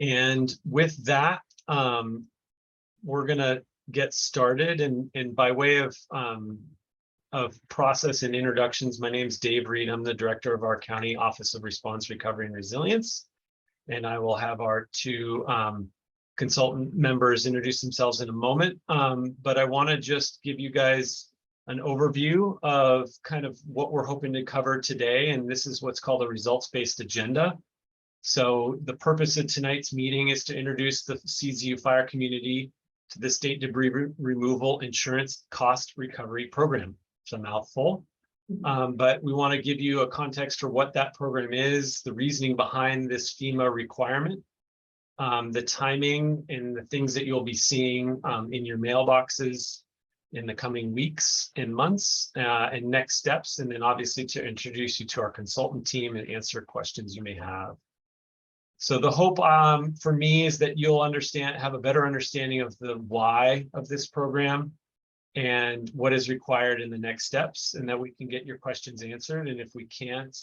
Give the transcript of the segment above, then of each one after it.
And with that, we're going to get started. And by way of process and introductions, my name is Dave Reed. I'm the director of our County Office of Response, Recovery, and Resilience. And I will have our two consultant members introduce themselves in a moment. But I want to just give you guys an overview of kind of what we're hoping to cover today. And this is what's called a results-based agenda. So the purpose of tonight's meeting is to introduce the CZU fire community to the State Debris Removal Insurance Cost Recovery Program. It's a mouthful, but we want to give you a context for what that program is, the reasoning behind this FEMA requirement, the timing and the things that you'll be seeing in your mailboxes in the coming weeks and months, and next steps, and then obviously to introduce you to our consultant team and answer questions you may have. So the hope for me is that you'll have a better understanding of the why of this program and what is required in the next steps, and that we can get your questions answered. And if we can't,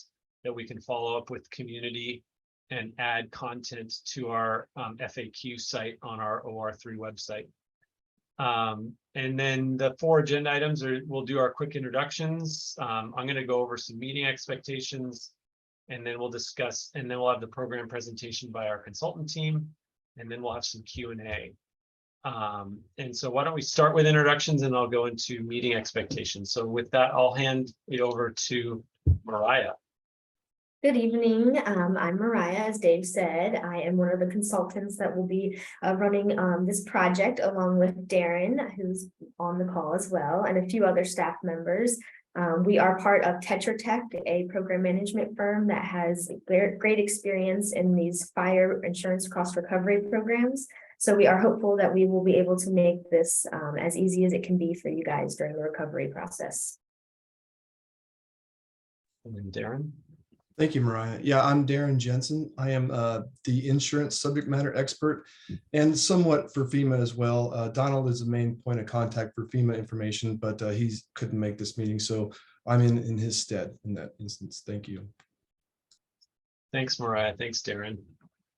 that we can follow up with community and add content to our FAQ site on our OR3 website. And then the 4 agenda items are, we'll do our quick introductions. I'm going to go over some meeting expectations, and then we'll discuss, and then we'll have the program presentation by our consultant team, and then we'll have some Q&A. And so why don't we start with introductions, and I'll go into meeting expectations. So with that, I'll hand it over to Mariah. Good evening. I'm Mariah. As Dave said, I am one of the consultants that will be running this project along with Darren, who's on the call as well, and a few other staff members. We are part of Tetra Tech, a program management firm that has great experience in these fire insurance cost recovery programs. So we are hopeful that we will be able to make this as easy as it can be for you guys during the recovery process. And then Darren. Thank you, Mariah. Yeah, I'm Darren Jensen. I am the insurance subject matter expert and somewhat for FEMA as well. Donald is the main point of contact for FEMA information, but he couldn't make this meeting, so I'm in his stead in that instance. Thank you. Thanks, Mariah. Thanks, Darren.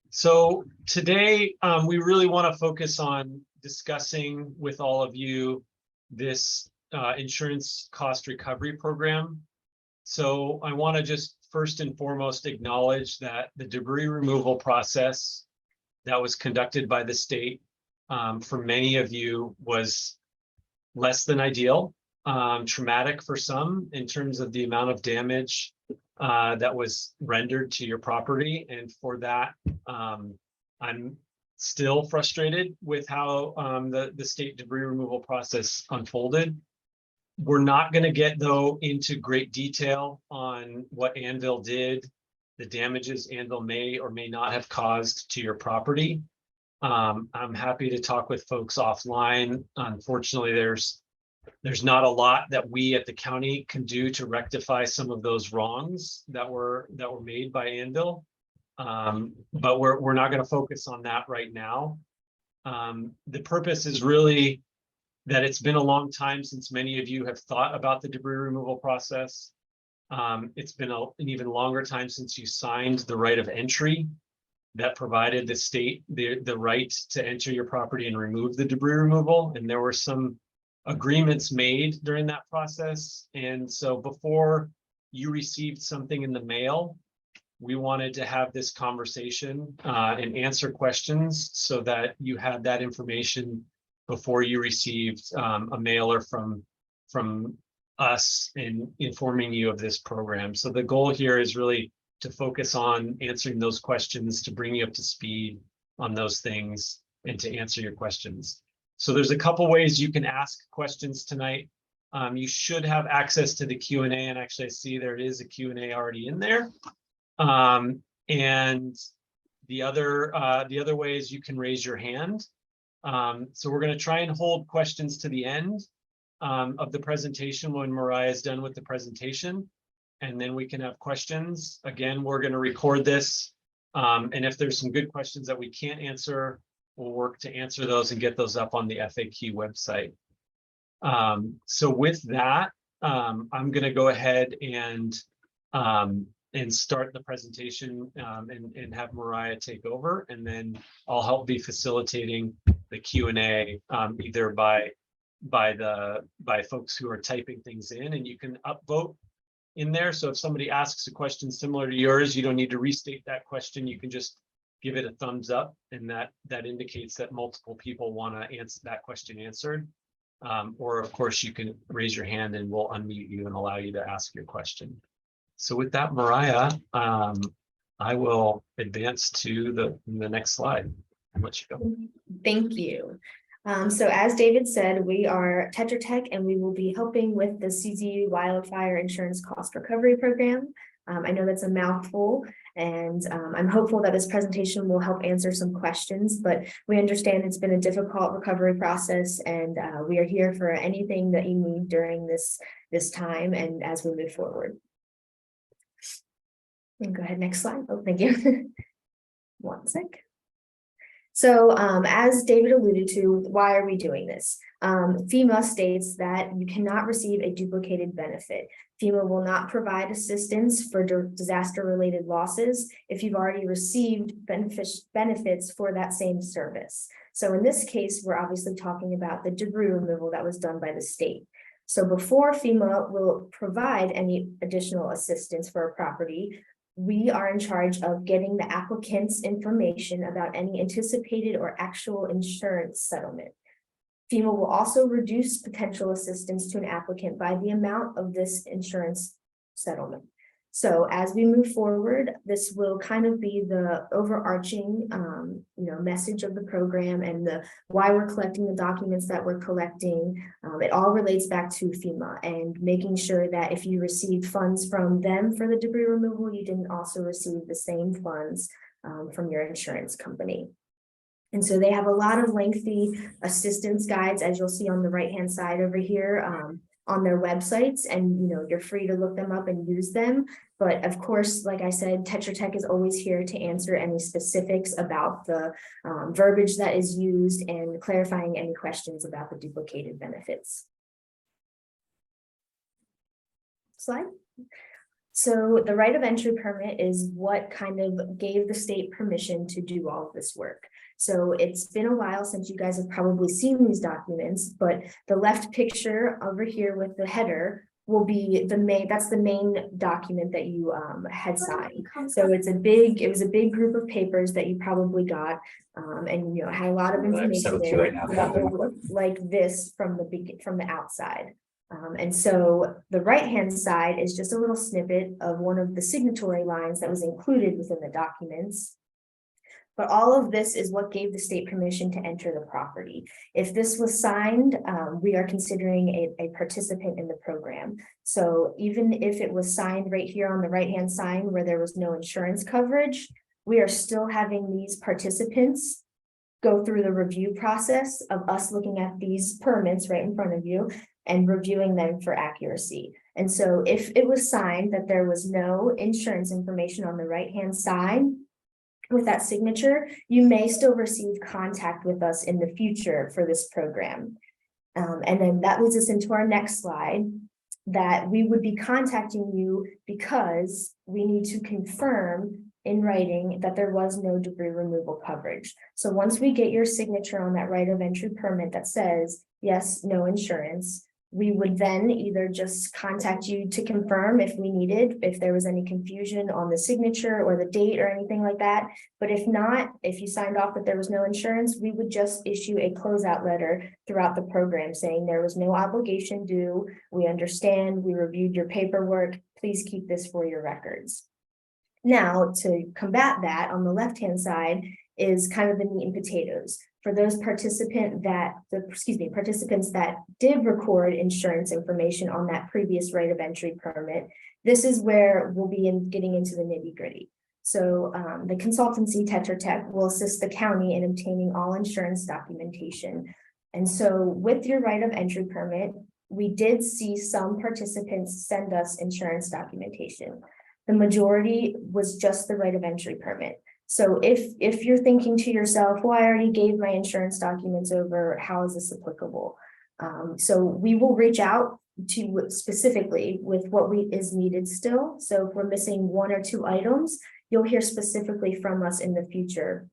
So today we really want to focus on discussing with all of you this insurance cost recovery program. So I want to just first and foremost acknowledge that the debris removal process that was conducted by the state for many of you was less than ideal, traumatic for some in terms of the amount of damage that was rendered to your property. And for that, I'm still frustrated with how the state debris removal process unfolded. We're not going to get, though, into great detail on what Anvil did, the damages Anvil may or may not have caused to your property. I'm happy to talk with folks offline. Unfortunately, there's not a lot that we at the county can do to rectify some of those wrongs that were made by Anvil. But we're not going to focus on that right now. The purpose is really that it's been a long time since many of you have thought about the debris removal process. It's been an even longer time since you signed the right of entry that provided the state the right to enter your property and remove the debris removal. And there were some agreements made during that process. And so before you received something in the mail, we wanted to have this conversation and answer questions so that you had that information before you received a mailer from us in informing you of this program. So the goal here is really to focus on answering those questions, to bring you up to speed on those things and to answer your questions. So there's a couple ways you can ask questions tonight. You should have access to the Q&A, and actually I see there is a Q&A already in there. And the other way is you can raise your hand. So we're going to try and hold questions to the end of the presentation when Mariah is done with the presentation, and then we can have questions. Again, we're going to record this, and if there's some good questions that we can't answer, we'll work to answer those and get those up on the FAQ website. So with that, I'm going to go ahead and and start the presentation and have Mariah take over, and then I'll help be facilitating the Q&A either by folks who are typing things in, and you can upvote in there. So if somebody asks a question similar to yours, you don't need to restate that question. You can just give it a thumbs up, and that indicates that multiple people want to answer that question answered. Or of course, you can raise your hand and we'll unmute you and allow you to ask your question. So with that, Mariah, I will advance to the next slide and let you go. Thank you. So as David said, we are Tetra Tech, and we will be helping with the CZU Wildfire Insurance Cost Recovery Program. I know that's a mouthful, and I'm hopeful that this presentation will help answer some questions, but we understand it's been a difficult recovery process, and we are here for anything that you need during this time and as we move forward. And go ahead, next slide. Oh, thank you. One sec. So as David alluded to, why are we doing this? FEMA states that you cannot receive a duplicated benefit. FEMA will not provide assistance for disaster-related losses if you've already received benefits for that same service. So in this case, we're obviously talking about the debris removal that was done by the state. So before FEMA will provide any additional assistance for a property, we are in charge of getting the applicant's information about any anticipated or actual insurance settlement. FEMA will also reduce potential assistance to an applicant by the amount of this insurance settlement. So as we move forward, this will kind of be the overarching message of the program and the why we're collecting the documents that we're collecting. It all relates back to FEMA and making sure that if you received funds from them for the debris removal, you didn't also receive the same funds from your insurance company. And so they have a lot of lengthy assistance guides, as you'll see on the right-hand side over here, on their websites, and you're free to look them up and use them. But of course, like I said, Tetra Tech is always here to answer any specifics about the verbiage that is used and clarifying any questions about the duplicated benefits. Slide. So the right of entry permit is what kind of gave the state permission to do all of this work. So it's been a while since you guys have probably seen these documents, but the left picture over here with the header will be that's the main document that you had signed. So it was a big group of papers that you probably got, and had a lot of information there that will look like this from the outside. And so the right-hand side is just a little snippet of one of the signatory lines that was included within the documents. But all of this is what gave the state permission to enter the property. If this was signed, we are considering a participant in the program. So even if it was signed right here on the right-hand side where there was no insurance coverage, we are still having these participants go through the review process of us looking at these permits right in front of you and reviewing them for accuracy. And so if it was signed that there was no insurance information on the right-hand side with that signature, you may still receive contact with us in the future for this program. And then that leads us into our next slide, that we would be contacting you because we need to confirm in writing that there was no debris removal coverage. So once we get your signature on that right of entry permit that says, yes, no insurance, we would then either just contact you to confirm if we needed, if there was any confusion on the signature or the date or anything like that. But if not, if you signed off that there was no insurance, we would just issue a closeout letter throughout the program saying there was no obligation due. We understand, we reviewed your paperwork. Please keep this for your records. Now, to combat that, on the left-hand side is kind of the meat and potatoes. For those participants that did record insurance information on that previous right of entry permit, this is where we'll be getting into the nitty-gritty. So the consultancy Tetra Tech will assist the county in obtaining all insurance documentation. And so with your right of entry permit, we did see some participants send us insurance documentation. The majority was just the right of entry permit. So if you're thinking to yourself, well, I already gave my insurance documents over, how is this applicable? So we will reach out to specifically with what is needed still. So if we're missing 1 or 2 items, you'll hear specifically from us in the future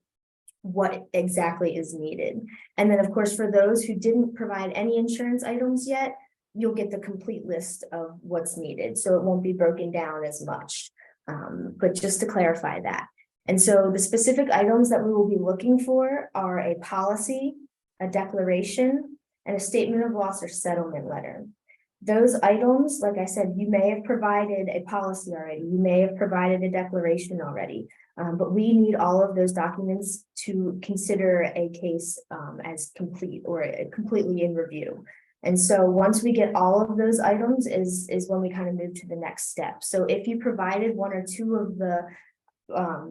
what exactly is needed. And then, of course, for those who didn't provide any insurance items yet, you'll get the complete list of what's needed. So it won't be broken down as much. But just to clarify that. And so the specific items that we will be looking for are a policy, a declaration, and a statement of loss or settlement letter. Those items, like I said, you may have provided a policy already, you may have provided a declaration already, but we need all of those documents to consider a case as complete or completely in review. And so once we get all of those items is when we kind of move to the next step. So if you provided 1 or 2 of the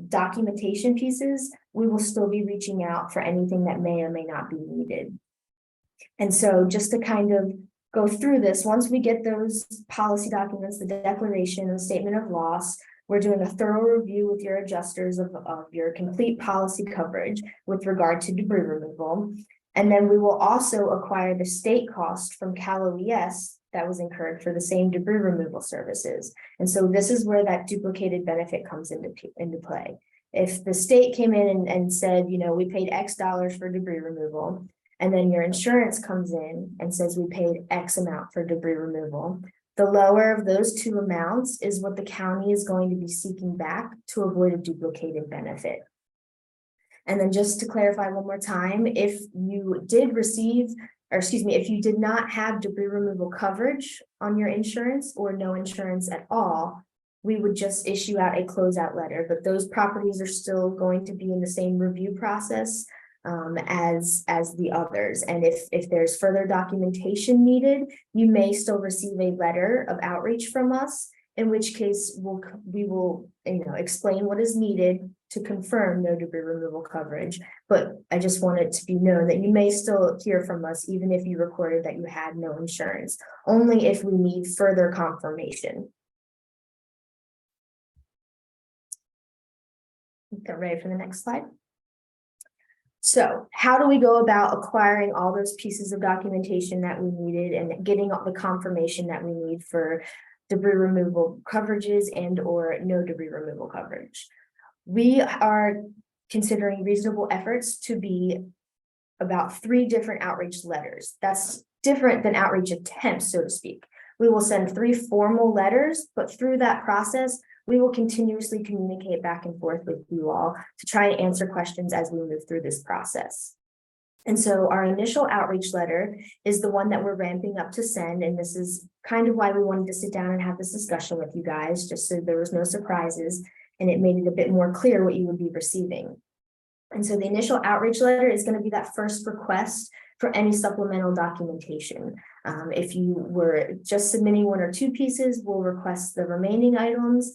documentation pieces, we will still be reaching out for anything that may or may not be needed. And so just to kind of go through this, once we get those policy documents, the declaration, the statement of loss, we're doing a thorough review with your adjusters of your complete policy coverage with regard to debris removal. And then we will also acquire the state cost from Cal OES that was incurred for the same debris removal services. And so this is where that duplicated benefit comes into play. If the state came in and said, you know, we paid X dollars for debris removal, and then your insurance comes in and says we paid X amount for debris removal, the lower of those 2 amounts is what the county is going to be seeking back to avoid a duplicated benefit. And then just to clarify one more time, if you did receive, or excuse me, if you did not have debris removal coverage on your insurance or no insurance at all, we would just issue out a closeout letter, but those properties are still going to be in the same review process as the others. And if there's further documentation needed, you may still receive a letter of outreach from us, in which case we will explain what is needed to confirm no debris removal coverage. But I just want it to be known that you may still hear from us even if you recorded that you had no insurance, only if we need further confirmation. Get ready for the next slide. So how do we go about acquiring all those pieces of documentation that we needed and getting all the confirmation that we need for debris removal coverages and or no debris removal coverage? We are considering reasonable efforts to be about 3 different outreach letters. That's different than outreach attempts, so to speak. We will send 3 formal letters, but through that process, we will continuously communicate back and forth with you all to try and answer questions as we move through this process. And so our initial outreach letter is the one that we're ramping up to send. And this is kind of why we wanted to sit down and have this discussion with you guys, just so there was no surprises and it made it a bit more clear what you would be receiving. And so the initial outreach letter is going to be that first request for any supplemental documentation. If you were just submitting 1 or 2 pieces, we'll request the remaining items.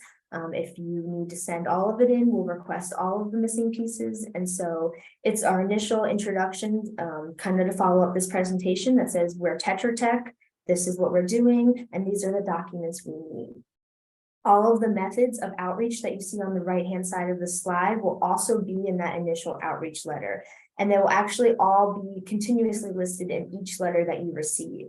If you need to send all of it in, we'll request all of the missing pieces. And so it's our initial introduction, kind of to follow up this presentation that says we're Tetra Tech, this is what we're doing, and these are the documents we need. All of the methods of outreach that you see on the right-hand side of the slide will also be in that initial outreach letter. And they will actually all be continuously listed in each letter that you receive.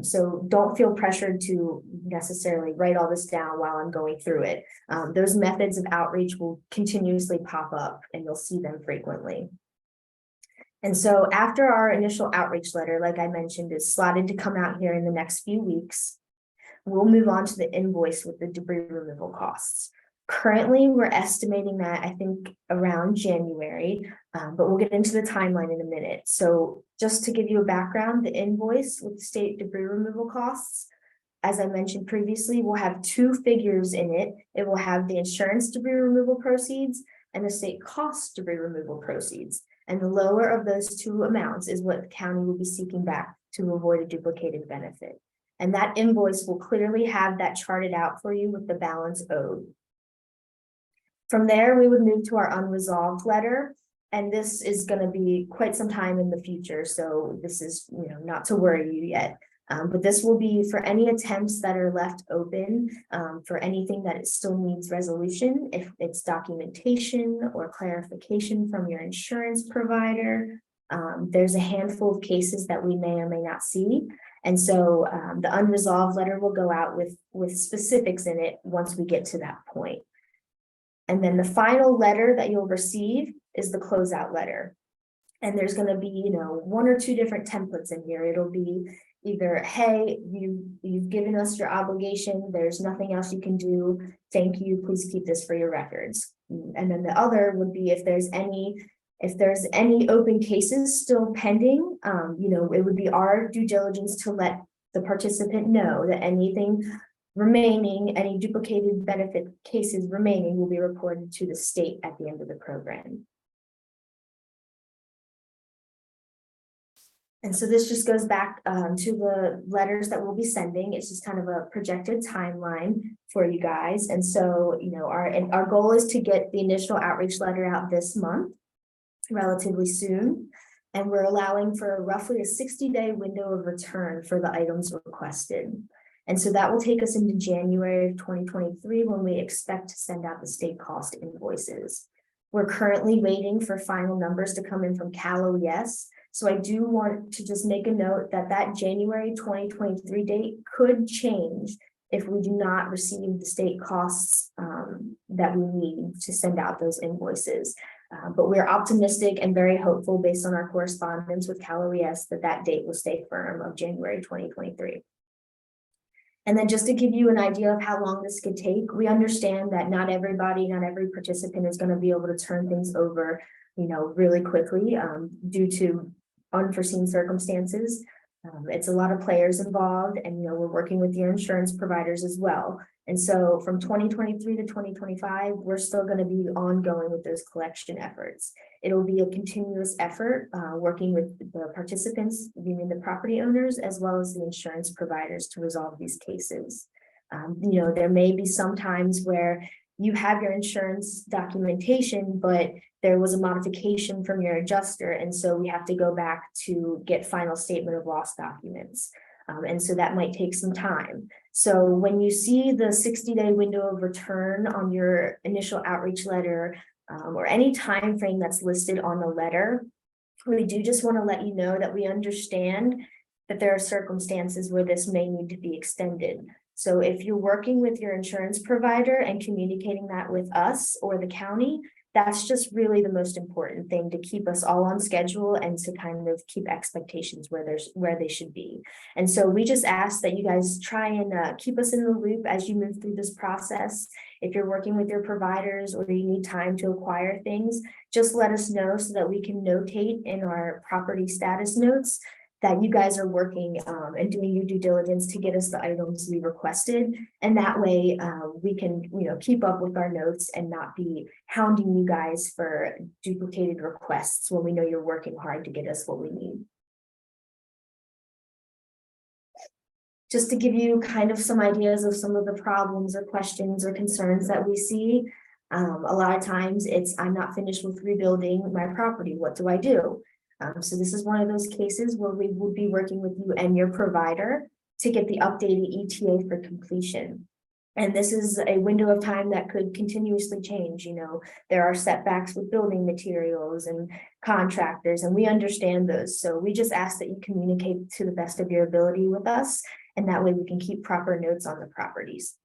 So don't feel pressured to necessarily write all this down while I'm going through it. Those methods of outreach will continuously pop up and you'll see them frequently. And so after our initial outreach letter, like I mentioned, is slotted to come out here in the next few weeks, we'll move on to the invoice with the debris removal costs. Currently, we're estimating that I think around January, but we'll get into the timeline in a minute. So just to give you a background, the invoice with the state debris removal costs, as I mentioned previously, will have 2 figures in it. It will have the insurance debris removal proceeds and the state cost debris removal proceeds. And the lower of those 2 amounts is what the county will be seeking back to avoid a duplicated benefit. And that invoice will clearly have that charted out for you with the balance owed. From there, we would move to our unresolved letter, and this is going to be quite some time in the future. So this is, not to worry you yet, but this will be for any attempts that are left open, for anything that it still needs resolution, if it's documentation or clarification from your insurance provider. There's a handful of cases that we may or may not see. And so the unresolved letter will go out with specifics in it once we get to that point. And then the final letter that you'll receive is the closeout letter. And there's going to be, you know, 1 or 2 different templates in here. It'll be either, hey, you've given us your obligation, there's nothing else you can do, thank you, please keep this for your records. And then the other would be if there's any open cases still pending, you know, it would be our due diligence to let the participant know that anything remaining, any duplicated benefit cases remaining will be reported to the state at the end of the program. And so this just goes back to the letters that we'll be sending. It's just kind of a projected timeline for you guys. And so, you know, our goal is to get the initial outreach letter out this month, relatively soon. And we're allowing for roughly a 60-day window of return for the items requested. And so that will take us into January of 2023 when we expect to send out the state cost invoices. We're currently waiting for final numbers to come in from Cal OES. So I do want to just make a note that that January 2023 date could change if we do not receive the state costs that we need to send out those invoices. But we're optimistic and very hopeful based on our correspondence with Cal OES that date will stay firm of January 2023. And then just to give you an idea of how long this could take, we understand that not every participant is going to be able to turn things over, you know, really quickly due to unforeseen circumstances. It's a lot of players involved, and, you know, we're working with your insurance providers as well. And so from 2023 to 2025, we're still going to be ongoing with those collection efforts. It'll be a continuous effort working with the participants, meaning the property owners, as well as the insurance providers to resolve these cases. You know, there may be some times where you have your insurance documentation, but there was a modification from your adjuster. And so we have to go back to get final statement of loss documents. And so that might take some time. So when you see the 60-day window of return on your initial outreach letter or any time frame that's listed on the letter, we do just want to let you know that we understand that there are circumstances where this may need to be extended. So if you're working with your insurance provider and communicating that with us or the county, that's just really the most important thing, to keep us all on schedule and to kind of keep expectations where they should be. And so we just ask that you guys try and keep us in the loop as you move through this process. If you're working with your providers or you need time to acquire things, just let us know so that we can notate in our property status notes that you guys are working and doing your due diligence to get us the items we requested. And that way we can, you know, keep up with our notes and not be hounding you guys for duplicated requests when we know you're working hard to get us what we need. Just to give you kind of some ideas of some of the problems or questions or concerns that we see. A lot of times it's, I'm not finished with rebuilding my property. What do I do? So this is one of those cases where we will be working with you and your provider to get the updated ETA for completion. And this is a window of time that could continuously change. You know, there are setbacks with building materials and contractors, and we understand those. So we just ask that you communicate to the best of your ability with us, and that way we can keep proper notes on the properties.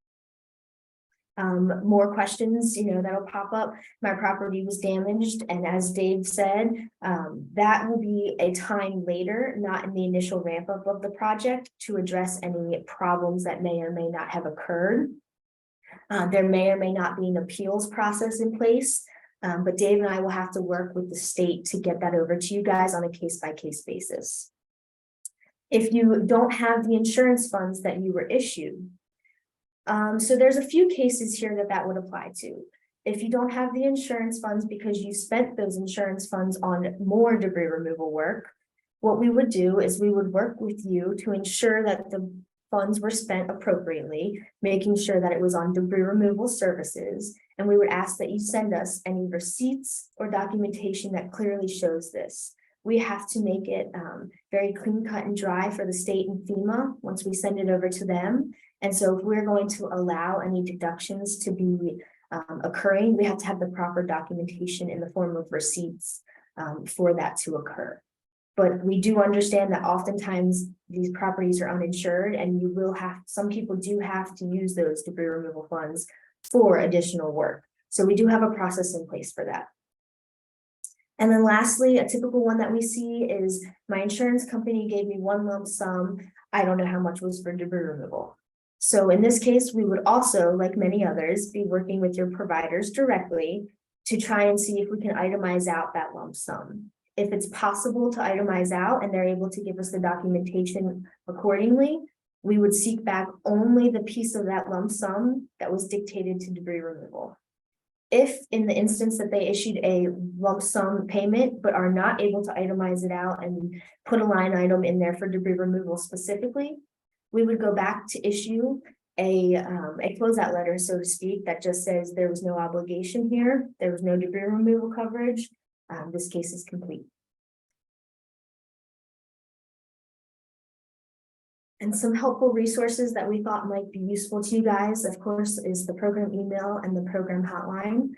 More questions, you know, that'll pop up. My property was damaged, and as Dave said, that will be a time later, not in the initial ramp up of the project, to address any problems that may or may not have occurred. There may or may not be an appeals process in place, but Dave and I will have to work with the state to get that over to you guys on a case-by-case basis. If you don't have the insurance funds that you were issued, so there's a few cases here that would apply to. If you don't have the insurance funds because you spent those insurance funds on more debris removal work, what we would do is we would work with you to ensure that the funds were spent appropriately, making sure that it was on debris removal services. And we would ask that you send us any receipts or documentation that clearly shows this. We have to make it very clean, cut, and dry for the state and FEMA once we send it over to them. And so if we're going to allow any deductions to be occurring, we have to have the proper documentation in the form of receipts for that to occur. But we do understand that oftentimes these properties are uninsured and you will have, some people do have to use those debris removal funds for additional work. So we do have a process in place for that. And then lastly, a typical one that we see is my insurance company gave me one lump sum. I don't know how much was for debris removal. So in this case, we would also, like many others, be working with your providers directly to try and see if we can itemize out that lump sum. If it's possible to itemize out and they're able to give us the documentation accordingly, we would seek back only the piece of that lump sum that was dictated to debris removal. If in the instance that they issued a lump sum payment, but are not able to itemize it out and put a line item in there for debris removal specifically, we would go back to issue a closeout letter, so to speak, that just says there was no obligation here, there was no debris removal coverage. This case is complete. And some helpful resources that we thought might be useful to you guys, of course, is the program email and the program hotline.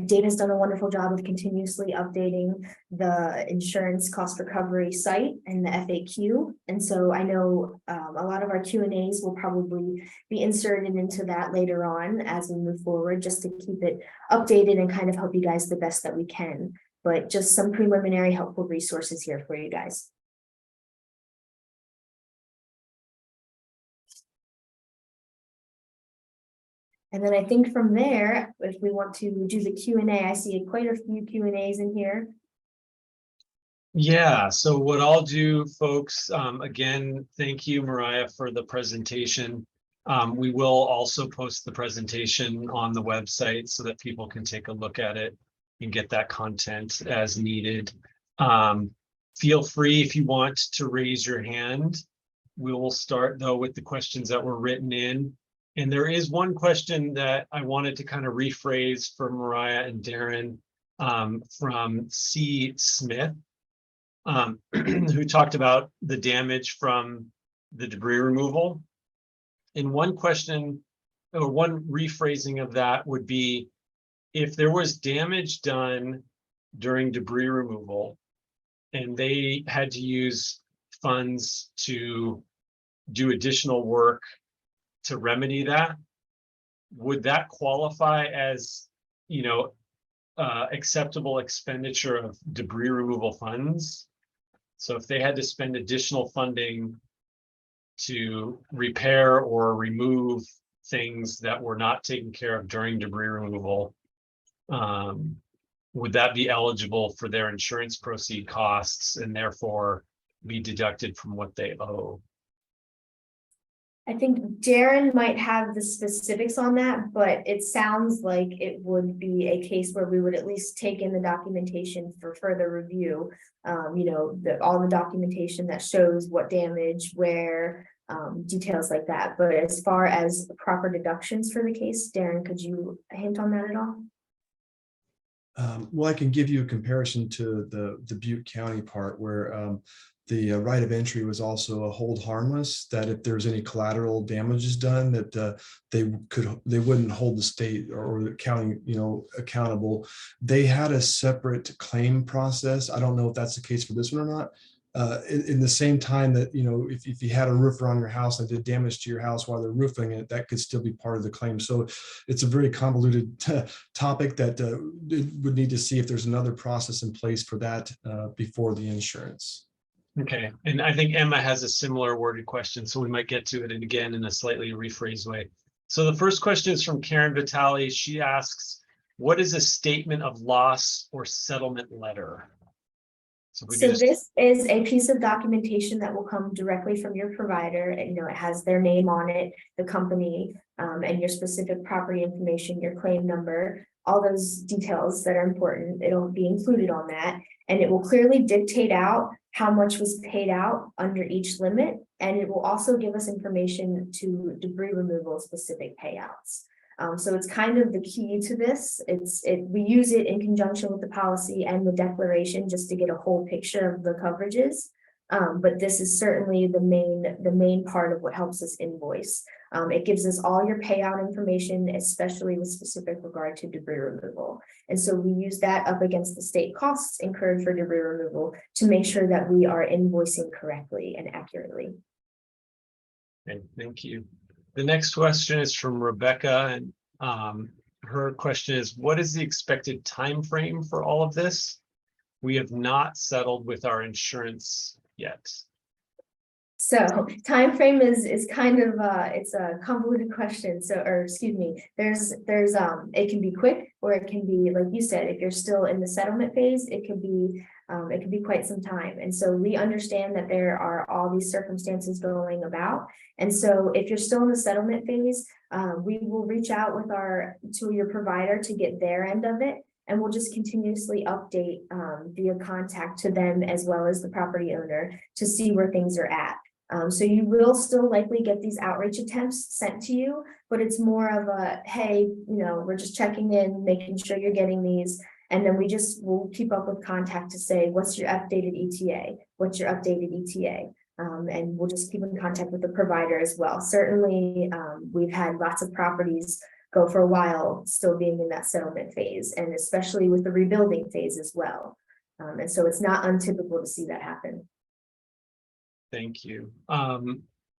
Dave has done a wonderful job of continuously updating the insurance cost recovery site and the FAQ. And so I know a lot of our Q&As will probably be inserted into that later on as we move forward, just to keep it updated and kind of help you guys the best that we can. But just some preliminary helpful resources here for you guys. And then I think from there, if we want to do the Q&A, I see quite a few Q&As in here. Yeah, so what I'll do, folks, again, thank you, Mariah, for the presentation. We will also post the presentation on the website so that people can take a look at it and get that content as needed. Feel free if you want to raise your hand. We will start though with the questions that were written in. And there is one question that I wanted to kind of rephrase for Mariah and Darren from C. Smith, who talked about the damage from the debris removal. And one question or one rephrasing of that would be, if there was damage done during debris removal and they had to use funds to do additional work to remedy that, would that qualify as, you know, acceptable expenditure of debris removal funds? So if they had to spend additional funding to repair or remove things that were not taken care of during debris removal, would that be eligible for their insurance proceed costs and therefore be deducted from what they owe? I think Darren might have the specifics on that, but it sounds like it would be a case where we would at least take in the documentation for further review. You know, all the documentation that shows what damage, where, details like that. But as far as proper deductions for the case, Darren, could you hint on that at all? Well, I can give you a comparison to the Butte County part where the right of entry was also a hold harmless, that if there's any collateral damages done, that they wouldn't hold the state or the county, you know, accountable. They had a separate claim process. I don't know if that's the case for this one or not. In the same time that, you know, if you had a roofer on your house and did damage to your house while they're roofing it, that could still be part of the claim. So it's a very convoluted topic that would need to see if there's another process in place for that before the insurance. Okay, and I think Emma has a similar worded question, so we might get to it again in a slightly rephrased way. So the first question is from Karen Vitale. She asks, what is a statement of loss or settlement letter? So this is a piece of documentation that will come directly from your provider. And, you know, it has their name on it, the company, and your specific property information, your claim number, all those details that are important. It'll be included on that, and it will clearly dictate out how much was paid out under each limit. And it will also give us information to debris removal specific payouts. So it's kind of the key to this. We use it in conjunction with the policy and the declaration just to get a whole picture of the coverages. But this is certainly the main part of what helps us invoice. It gives us all your payout information, especially with specific regard to debris removal. And so we use that up against the state costs incurred for debris removal to make sure that we are invoicing correctly and accurately. Okay, thank you. The next question is from Rebecca, and her question is, what is the expected time frame for all of this? We have not settled with our insurance yet. So time frame is kind of it's a convoluted question. So, or excuse me, there's it can be quick, or it can be, like you said, if you're still in the settlement phase, it could be quite some time. And so we understand that there are all these circumstances going about. And so if you're still in the settlement phase, we will reach out to your provider to get their end of it. And we'll just continuously update via contact to them as well as the property owner to see where things are at. So you will still likely get these outreach attempts sent to you, but it's more of a, hey, we're just checking in, making sure you're getting these. And then we'll keep up with contact to say, what's your updated ETA? What's your updated ETA? And we'll just keep in contact with the provider as well. Certainly, we've had lots of properties go for a while still being in that settlement phase, and especially with the rebuilding phase as well. And so it's not untypical to see that happen. Thank you.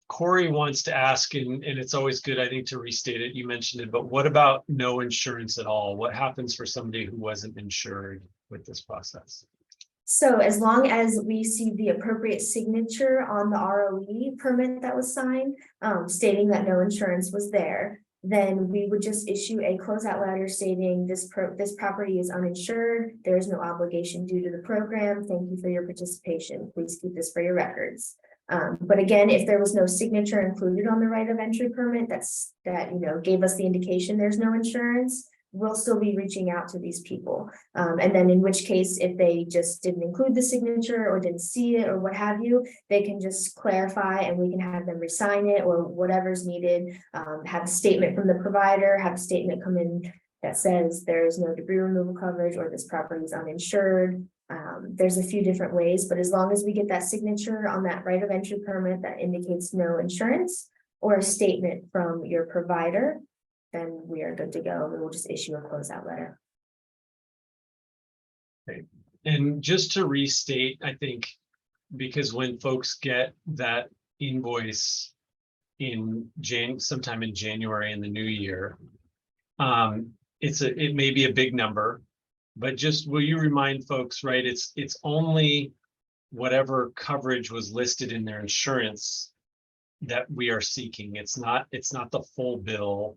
Corey wants to ask, and it's always good, I think, to restate it. You mentioned it, but what about no insurance at all? What happens for somebody who wasn't insured with this process? So as long as we see the appropriate signature on the ROE permit that was signed, stating that no insurance was there, then we would just issue a closeout letter stating this property is uninsured. There is no obligation due to the program. Thank you for your participation. Please keep this for your records. But again, if there was no signature included on the right of entry permit that gave us the indication there's no insurance, we'll still be reaching out to these people. And then in which case, if they just didn't include the signature or didn't see it or what have you, they can just clarify and we can have them re-sign it or whatever's needed. Have a statement from the provider, have a statement come in that says there is no debris removal coverage or this property is uninsured. There's a few different ways, but as long as we get that signature on that right of entry permit that indicates no insurance or a statement from your provider, then we are good to go. We will just issue a closeout letter. Okay. And just to restate, I think, because when folks get that invoice in sometime in January in the new year, it may be a big number, but just will you remind folks, right? It's only whatever coverage was listed in their insurance that we are seeking. It's not the full bill.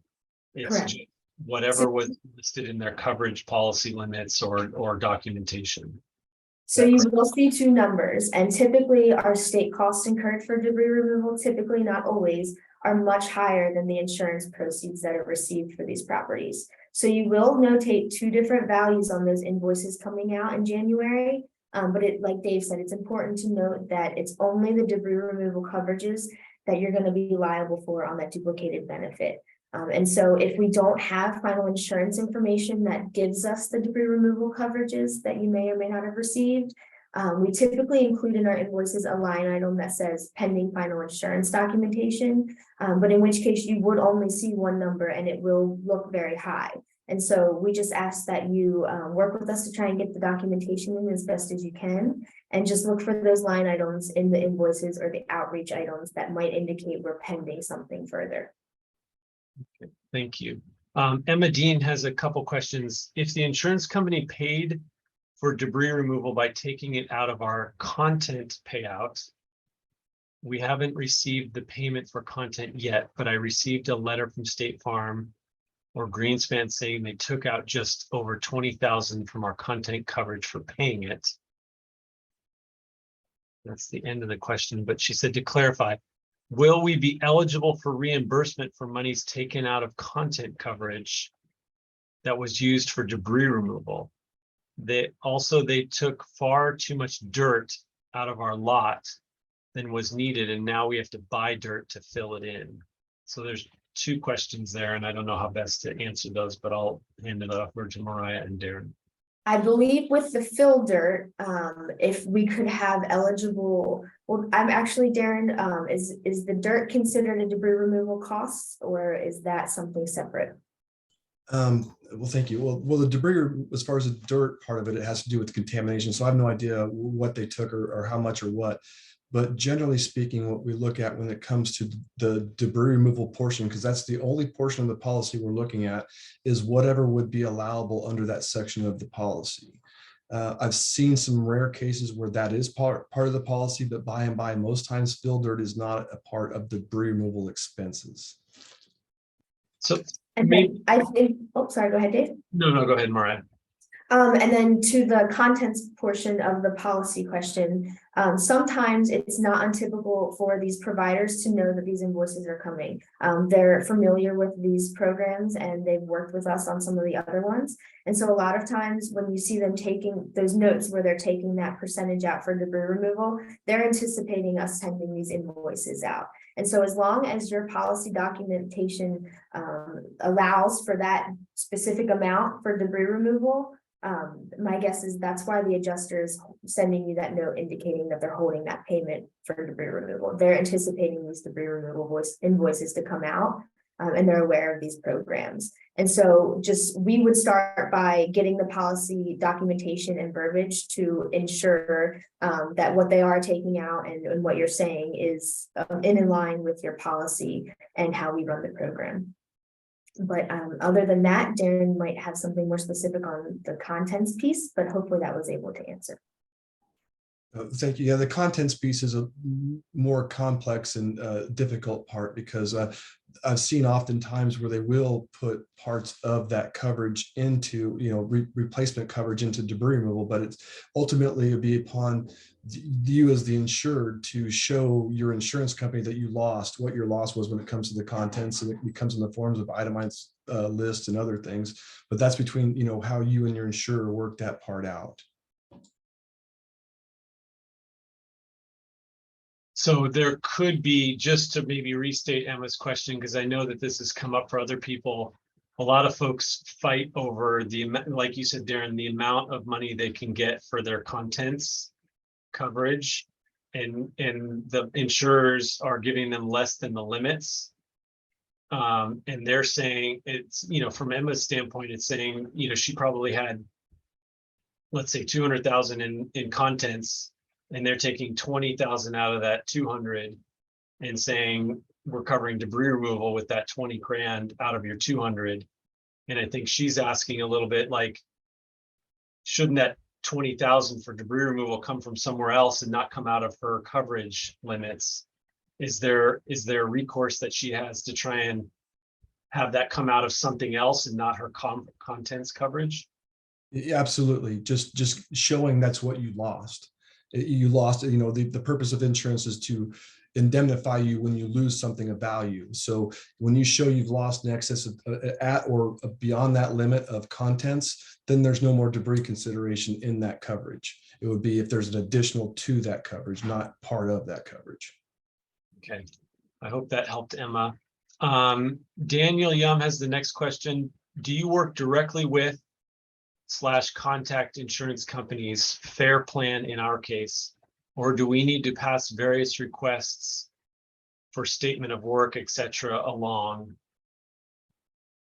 It's Correct. just whatever was listed in their coverage policy limits or documentation. So you will see two numbers, and typically our state costs incurred for debris removal, typically not always, are much higher than the insurance proceeds that are received for these properties. So you will notate two different values on those invoices coming out in January. But like Dave said, it's important to note that it's only the debris removal coverages that you're going to be liable for on that duplicated benefit. And so if we don't have final insurance information that gives us the debris removal coverages that you may or may not have received, we typically include in our invoices a line item that says pending final insurance documentation, but in which case you would only see one number and it will look very high. And so we just ask that you work with us to try and get the documentation in as best as you can, and just look for those line items in the invoices or the outreach items that might indicate we're pending something further. Okay, thank you. Emma Dean has a couple questions. If the insurance company paid for debris removal by taking it out of our content payout, we haven't received the payment for content yet, but I received a letter from State Farm or Greenspan saying they took out just over $20,000 from our content coverage for paying it. That's the end of the question, but she said to clarify, will we be eligible for reimbursement for monies taken out of content coverage that was used for debris removal? They took far too much dirt out of our lot than was needed, and now we have to buy dirt to fill it in. So there's two questions there, and I don't know how best to answer those, but I'll hand it over to Mariah and Darren. I believe with the fill dirt, if we could have eligible, well, I'm actually, Darren, is the dirt considered a debris removal cost, or is that something separate? Well, thank you. Well, the debris, as far as the dirt part of it, it has to do with contamination. So I have no idea what they took or how much or what. But generally speaking, what we look at when it comes to the debris removal portion, because that's the only portion of the policy we're looking at, is whatever would be allowable under that section of the policy. I've seen some rare cases where that is part of the policy, but by and by, most times fill dirt is not a part of debris removal expenses. So And maybe, then I think, oh, sorry, go ahead, Dave. no, go ahead, Mariah. And then to the contents portion of the policy question, sometimes it's not untypical for these providers to know that these invoices are coming. They're familiar with these programs and they've worked with us on some of the other ones. And so a lot of times when you see them taking those notes where they're taking that percentage out for debris removal, they're anticipating us sending these invoices out. And so as long as your policy documentation allows for that specific amount for debris removal, my guess is that's why the adjuster is sending you that note indicating that they're holding that payment for debris removal. They're anticipating these debris removal invoices to come out, and they're aware of these programs. And so we would start by getting the policy documentation and verbiage to ensure that what they are taking out and what you're saying is in line with your policy and how we run the program. But other than that, Darren might have something more specific on the contents piece, but hopefully that was able to answer. Thank you. Yeah, the contents piece is a more complex and difficult part because I've seen oftentimes where they will put parts of that coverage into, replacement coverage into debris removal, but it's ultimately it'll be upon you as the insured to show your insurance company that you lost what your loss was when it comes to the contents, and it comes in the forms of itemized lists and other things. But that's between, how you and your insurer work that part out. So there could be, just to maybe restate Emma's question, because I know that this has come up for other people, a lot of folks fight over like you said, Darren, the amount of money they can get for their contents coverage, and the insurers are giving them less than the limits. And they're saying it's, from Emma's standpoint, it's saying, she probably had, let's say 200,000 in contents, and they're taking 20,000 out of that 200 and saying we're covering debris removal with that 20 grand out of your 200. And I think she's asking a little bit like, shouldn't that 20,000 for debris removal come from somewhere else and not come out of her coverage limits? Is there recourse that she has to try and have that come out of something else and not her contents coverage? Yeah, absolutely. Just showing that's what you lost. You lost, the purpose of insurance is to indemnify you when you lose something of value. So when you show you've lost in excess of at or beyond that limit of contents, then there's no more debris consideration in that coverage. It would be if there's an additional to that coverage, not part of that coverage. Okay, I hope that helped Emma. Daniel Yum has the next question. Do you work directly with / contact insurance companies, Fair Plan in our case, or do we need to pass various requests for statement of work, etc. along?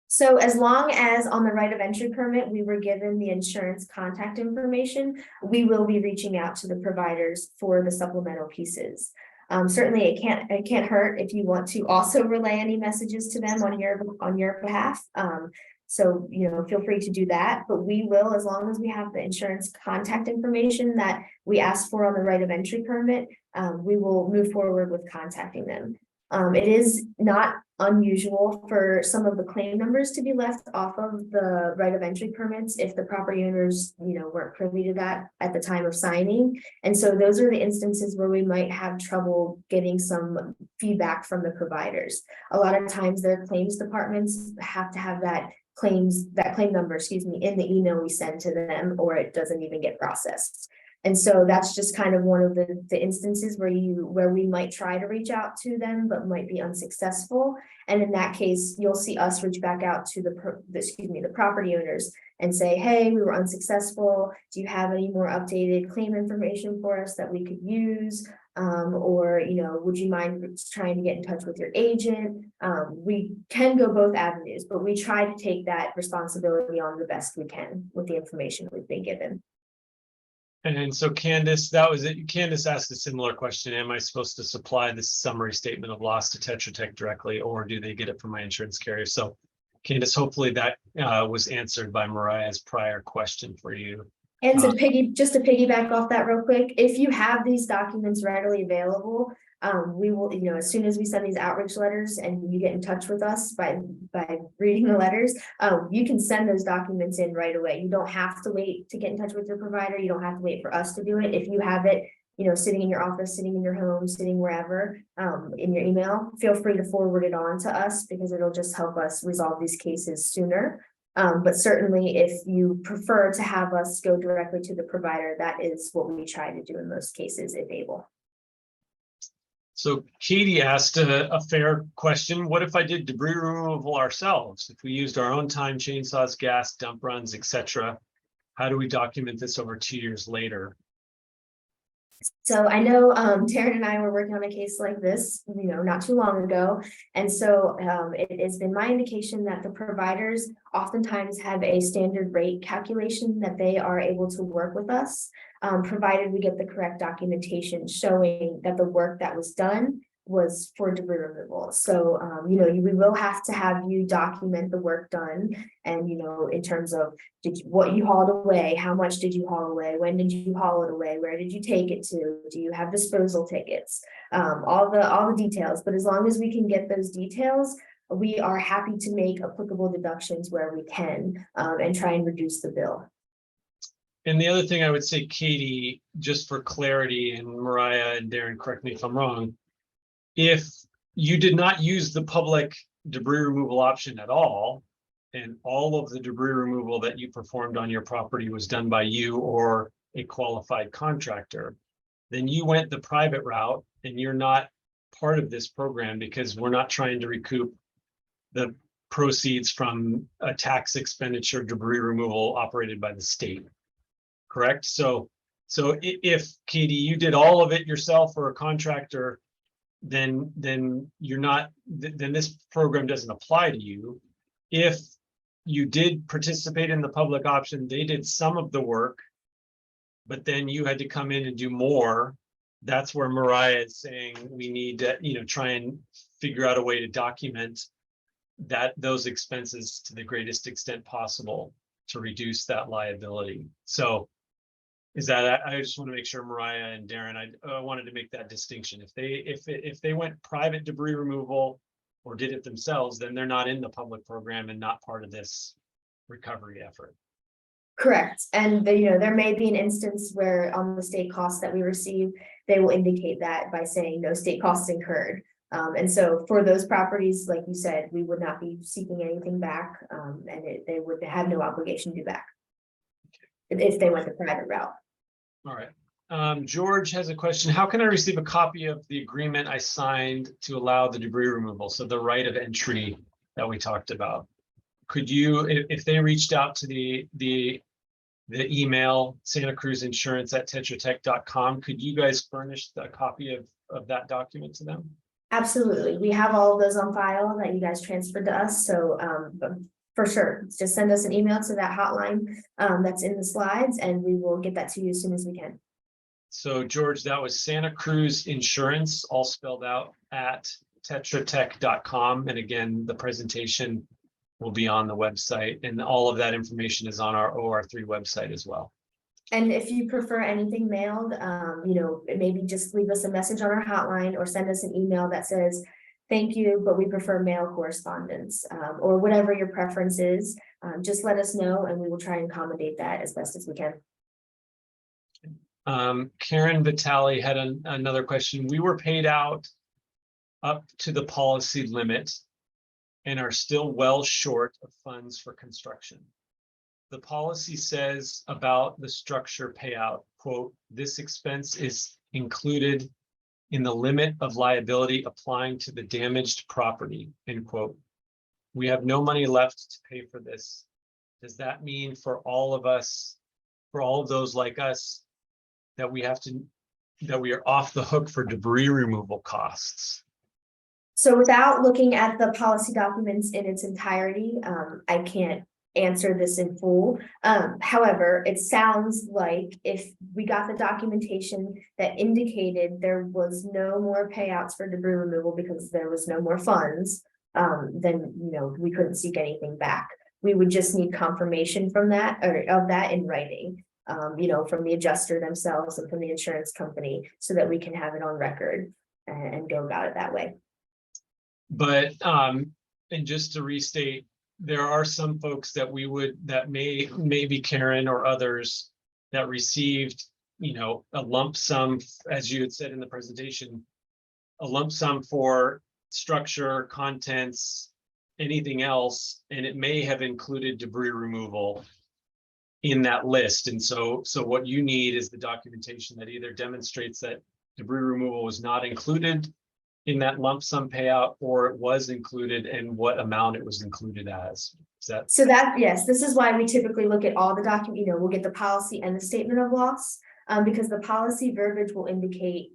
So as long as on the right of entry permit, we were given the insurance contact information, we will be reaching out to the providers for the supplemental pieces. Certainly it can't hurt if you want to also relay any messages to them on your behalf. So, feel free to do that, but we will, as long as we have the insurance contact information that we asked for on the right of entry permit, we will move forward with contacting them. It is not unusual for some of the claim numbers to be left off of the right of entry permits if the property owners, weren't privy to that at the time of signing. And so those are the instances where we might have trouble getting some feedback from the providers. A lot of times their claims departments have to have that claim number, in the email we send to them, or it doesn't even get processed. And so that's just kind of one of the instances where we might try to reach out to them, but might be unsuccessful. And in that case, you'll see us reach back out to the property owners and say, hey, we were unsuccessful. Do you have any more updated claim information for us that we could use? Or, would you mind trying to get in touch with your agent? We can go both avenues, but we try to take that responsibility on the best we can with the information we've been given. And so Candace, that was it. Candace asked a similar question. Am I supposed to supply this summary statement of loss to Tetra Tech directly, or do they get it from my insurance carrier? So Candace, hopefully that was answered by Mariah's prior question for you. And to piggyback off that real quick, if you have these documents readily available, we will, as soon as we send these outreach letters and you get in touch with us by reading the letters, you can send those documents in right away. You don't have to wait to get in touch with your provider. You don't have to wait for us to do it. If you have it, sitting in your office, sitting in your home, sitting wherever, in your email, feel free to forward it on to us because it'll just help us resolve these cases sooner. But certainly if you prefer to have us go directly to the provider, that is what we try to do in most cases if able. So Katie asked a fair question. What if I did debris removal ourselves? If we used our own time, chainsaws, gas, dump runs, etc., how do we document this over 2 years later? So I know Taryn and I were working on a case like this, not too long ago. And so it has been my indication that the providers oftentimes have a standard rate calculation that they are able to work with us, provided we get the correct documentation showing that the work that was done was for debris removal. So, we will have to have you document the work done and, in terms of what you hauled away, how much did you haul away, when did you haul it away, where did you take it to, do you have disposal tickets, all the details. But as long as we can get those details, we are happy to make applicable deductions where we can and try and reduce the bill. And the other thing I would say, Katie, just for clarity, and Mariah and Darren, correct me if I'm wrong, if you did not use the public debris removal option at all, and all of the debris removal that you performed on your property was done by you or a qualified contractor, then you went the private route and you're not part of this program because we're not trying to recoup the proceeds from a tax expenditure debris removal operated by the state. Correct? So if Katie, you did all of it yourself or a contractor, then you're not, then this program doesn't apply to you. If you did participate in the public option, they did some of the work, but then you had to come in and do more. That's where Mariah is saying we need to, try and figure out a way to document those expenses to the greatest extent possible to reduce that liability. So is that, I just want to make sure Mariah and Darren, I wanted to make that distinction. If they went private debris removal or did it themselves, then they're not in the public program and not part of this recovery effort. Correct. And there may be an instance where on the state costs that we receive, they will indicate that by saying no state costs incurred. And so for those properties, like you said, we would not be seeking anything back, and they would have no obligation to do back if they went the private route. All right. George has a question. How can I receive a copy of the agreement I signed to allow the debris removal? So the right of entry that we talked about. Could you, if they reached out to the email santacruzinsurance@tetratech.com, could you guys furnish a copy of that document to them? Absolutely. We have all of those on file that you guys transferred to us. So for sure, just send us an email to that hotline that's in the slides and we will get that to you as soon as we can. So George, that was Santa Cruz Insurance, all spelled out, at tetratech.com. And again, the presentation will be on the website and all of that information is on our OR3 website as well. And if you prefer anything mailed, maybe just leave us a message on our hotline or send us an email that says, thank you, but we prefer mail correspondence, or whatever your preference is. Just let us know and we will try and accommodate that as best as we can. Karen Vitale had another question. We were paid out up to the policy limit and are still well short of funds for construction. The policy says about the structure payout, quote, this expense is included in the limit of liability applying to the damaged property, end quote. We have no money left to pay for this. does that mean for all of us, for all of those like us, that we are off the hook for debris removal costs? So without looking at the policy documents in its entirety, I can't answer this in full. However, it sounds like if we got the documentation that indicated there was no more payouts for debris removal because there was no more funds, then, we couldn't seek anything back. We would just need confirmation from that or of that in writing, from the adjuster themselves and from the insurance company so that we can have it on record and go about it that way. But, and just to restate, there are some folks that maybe Karen or others that received, a lump sum, as you had said in the presentation, a lump sum for structure, contents, anything else, and it may have included debris removal in that list. And so what you need is the documentation that either demonstrates that debris removal was not included in that lump sum payout, or it was included and what amount it was included as. Yes, this is why we typically look at all the document, we'll get the policy and the statement of loss. Because the policy verbiage will indicate,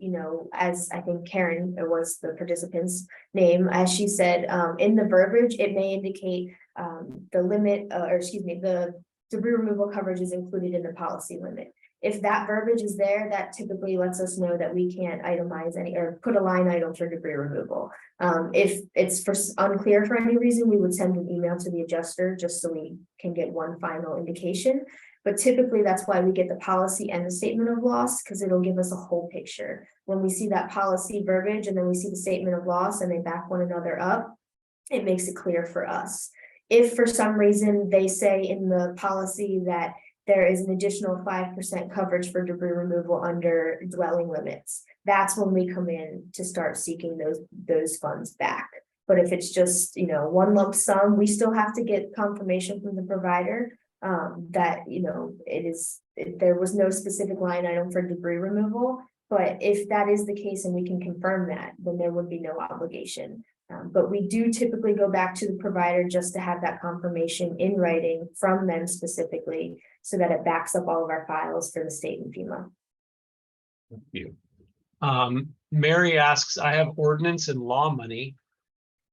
as I think Karen, it was the participant's name, as she said, in the verbiage, it may indicate the limit, the debris removal coverage is included in the policy limit. If that verbiage is there, that typically lets us know that we can't itemize any or put a line item for debris removal. If it's unclear for any reason, we would send an email to the adjuster just so we can get one final indication. But typically that's why we get the policy and the statement of loss, because it'll give us a whole picture. When we see that policy verbiage and then we see the statement of loss and they back one another up, it makes it clear for us. If for some reason they say in the policy that there is an additional 5% coverage for debris removal under dwelling limits, that's when we come in to start seeking those funds back. But if it's just, one lump sum, we still have to get confirmation from the provider that, there was no specific line item for debris removal. But if that is the case and we can confirm that, then there would be no obligation. But we do typically go back to the provider just to have that confirmation in writing from them specifically, so that it backs up all of our files for the state and FEMA. Thank you. Mary asks, I have ordinance and law money,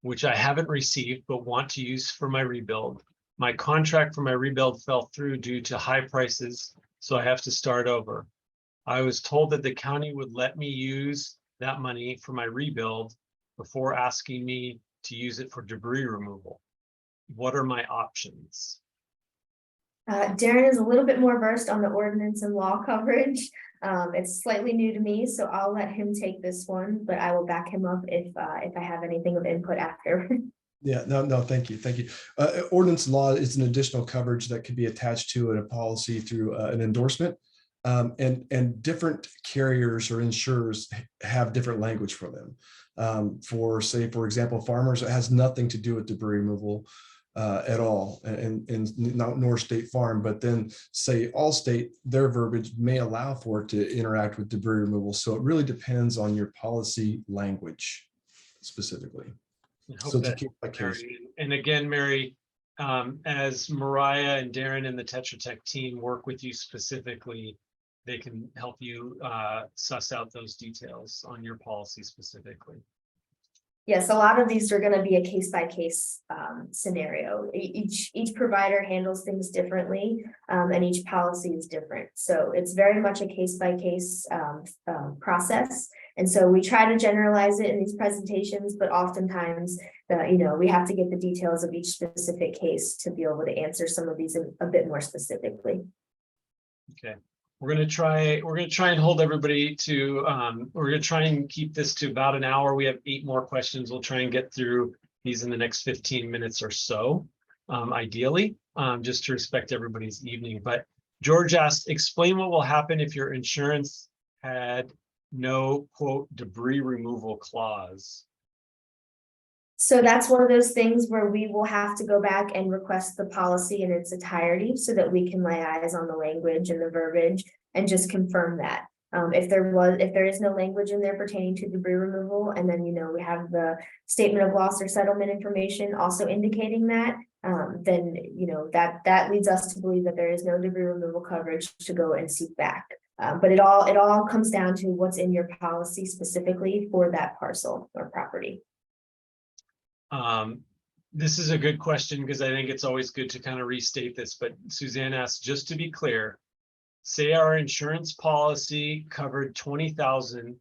which I haven't received, but want to use for my rebuild. My contract for my rebuild fell through due to high prices, so I have to start over. I was told that the county would let me use that money for my rebuild before asking me to use it for debris removal. What are my options? Darren is a little bit more versed on the ordinance and law coverage. It's slightly new to me, so I'll let him take this one, but I will back him up if I have anything of input after. Yeah, no, thank you. Ordinance and law is an additional coverage that could be attached to a policy through an endorsement. And different carriers or insurers have different language for them. For example, farmers, it has nothing to do with debris removal at all, and nor State Farm. But then say Allstate, their verbiage may allow for it to interact with debris removal. So it really depends on your policy language specifically. So to keep that case. And again, Mary, as Mariah and Darren and the Tetra Tech team work with you specifically, they can help you suss out those details on your policy specifically. Yes, a lot of these are going to be a case-by-case scenario. Each provider handles things differently, and each policy is different. So it's very much a case-by-case process. And so we try to generalize it in these presentations, but oftentimes, we have to get the details of each specific case to be able to answer some of these a bit more specifically. Okay. We're going to try and hold everybody to, we're going to try and keep this to about an hour. We have 8 more questions. We'll try and get through these in the next 15 minutes or so, ideally, just to respect everybody's evening. But George asked, explain what will happen if your insurance had no, quote, debris removal clause. So that's one of those things where we will have to go back and request the policy in its entirety so that we can lay eyes on the language and the verbiage and just confirm that. If there is no language in there pertaining to debris removal, and then we have the statement of loss or settlement information also indicating that, then, that leads us to believe that there is no debris removal coverage to go and seek back. But it all comes down to what's in your policy specifically for that parcel or property. This is a good question because I think it's always good to kind of restate this, but Suzanne asked, just to be clear, say our insurance policy covered 20,000,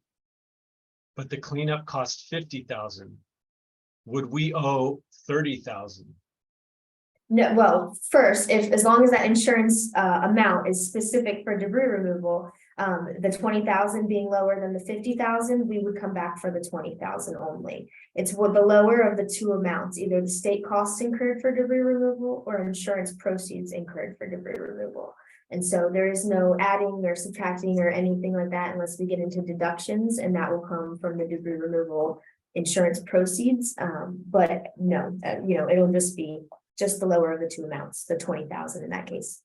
but the cleanup cost 50,000. Would we owe 30,000? No, well, first, as long as that insurance amount is specific for debris removal, the 20,000 being lower than the 50,000, we would come back for the 20,000 only. It's what the lower of the two amounts, either the state costs incurred for debris removal or insurance proceeds incurred for debris removal. And so there is no adding or subtracting or anything like that unless we get into deductions, and that will come from the debris removal insurance proceeds. But no, it'll just be the lower of the two amounts, the 20,000 in that case.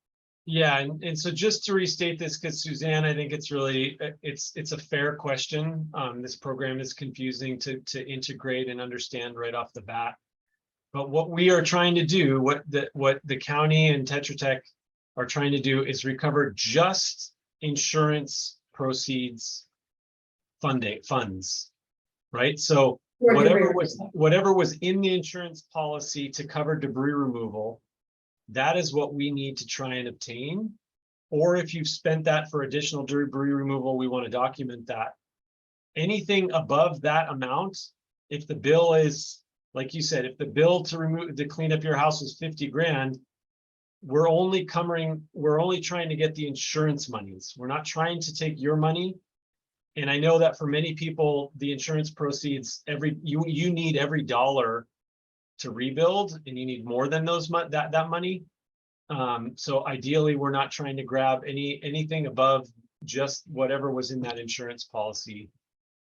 Yeah, and so just to restate this, because Suzanne, I think it's really, it's a fair question. This program is confusing to integrate and understand right off the bat. But what we are trying to do, what the county and Tetra Tech are trying to do is recover just insurance proceeds funds, right? So whatever was in the insurance policy to cover debris removal, that is what we need to try and obtain. Or if you've spent that for additional debris removal, we want to document that. Anything above that amount, if the bill is, like you said, if the bill to clean up your house was 50 grand, we're only trying to get the insurance monies. We're not trying to take your money. And I know that for many people, the insurance proceeds, you need every dollar to rebuild, and you need more than that money. So ideally, we're not trying to grab anything above just whatever was in that insurance policy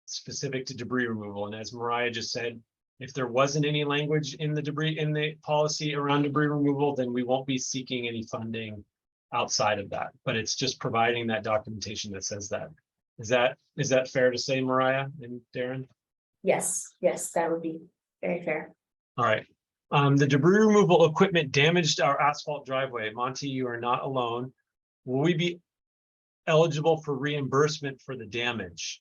specific to debris removal. And as Mariah just said, if there wasn't any language in the policy around debris removal, then we won't be seeking any funding outside of that. But it's just providing that documentation that says that. Is that fair to say, Mariah and Darren? Yes, that would be very fair. All right. The debris removal equipment damaged our asphalt driveway. Monty, you are not alone. Will we be eligible for reimbursement for the damage?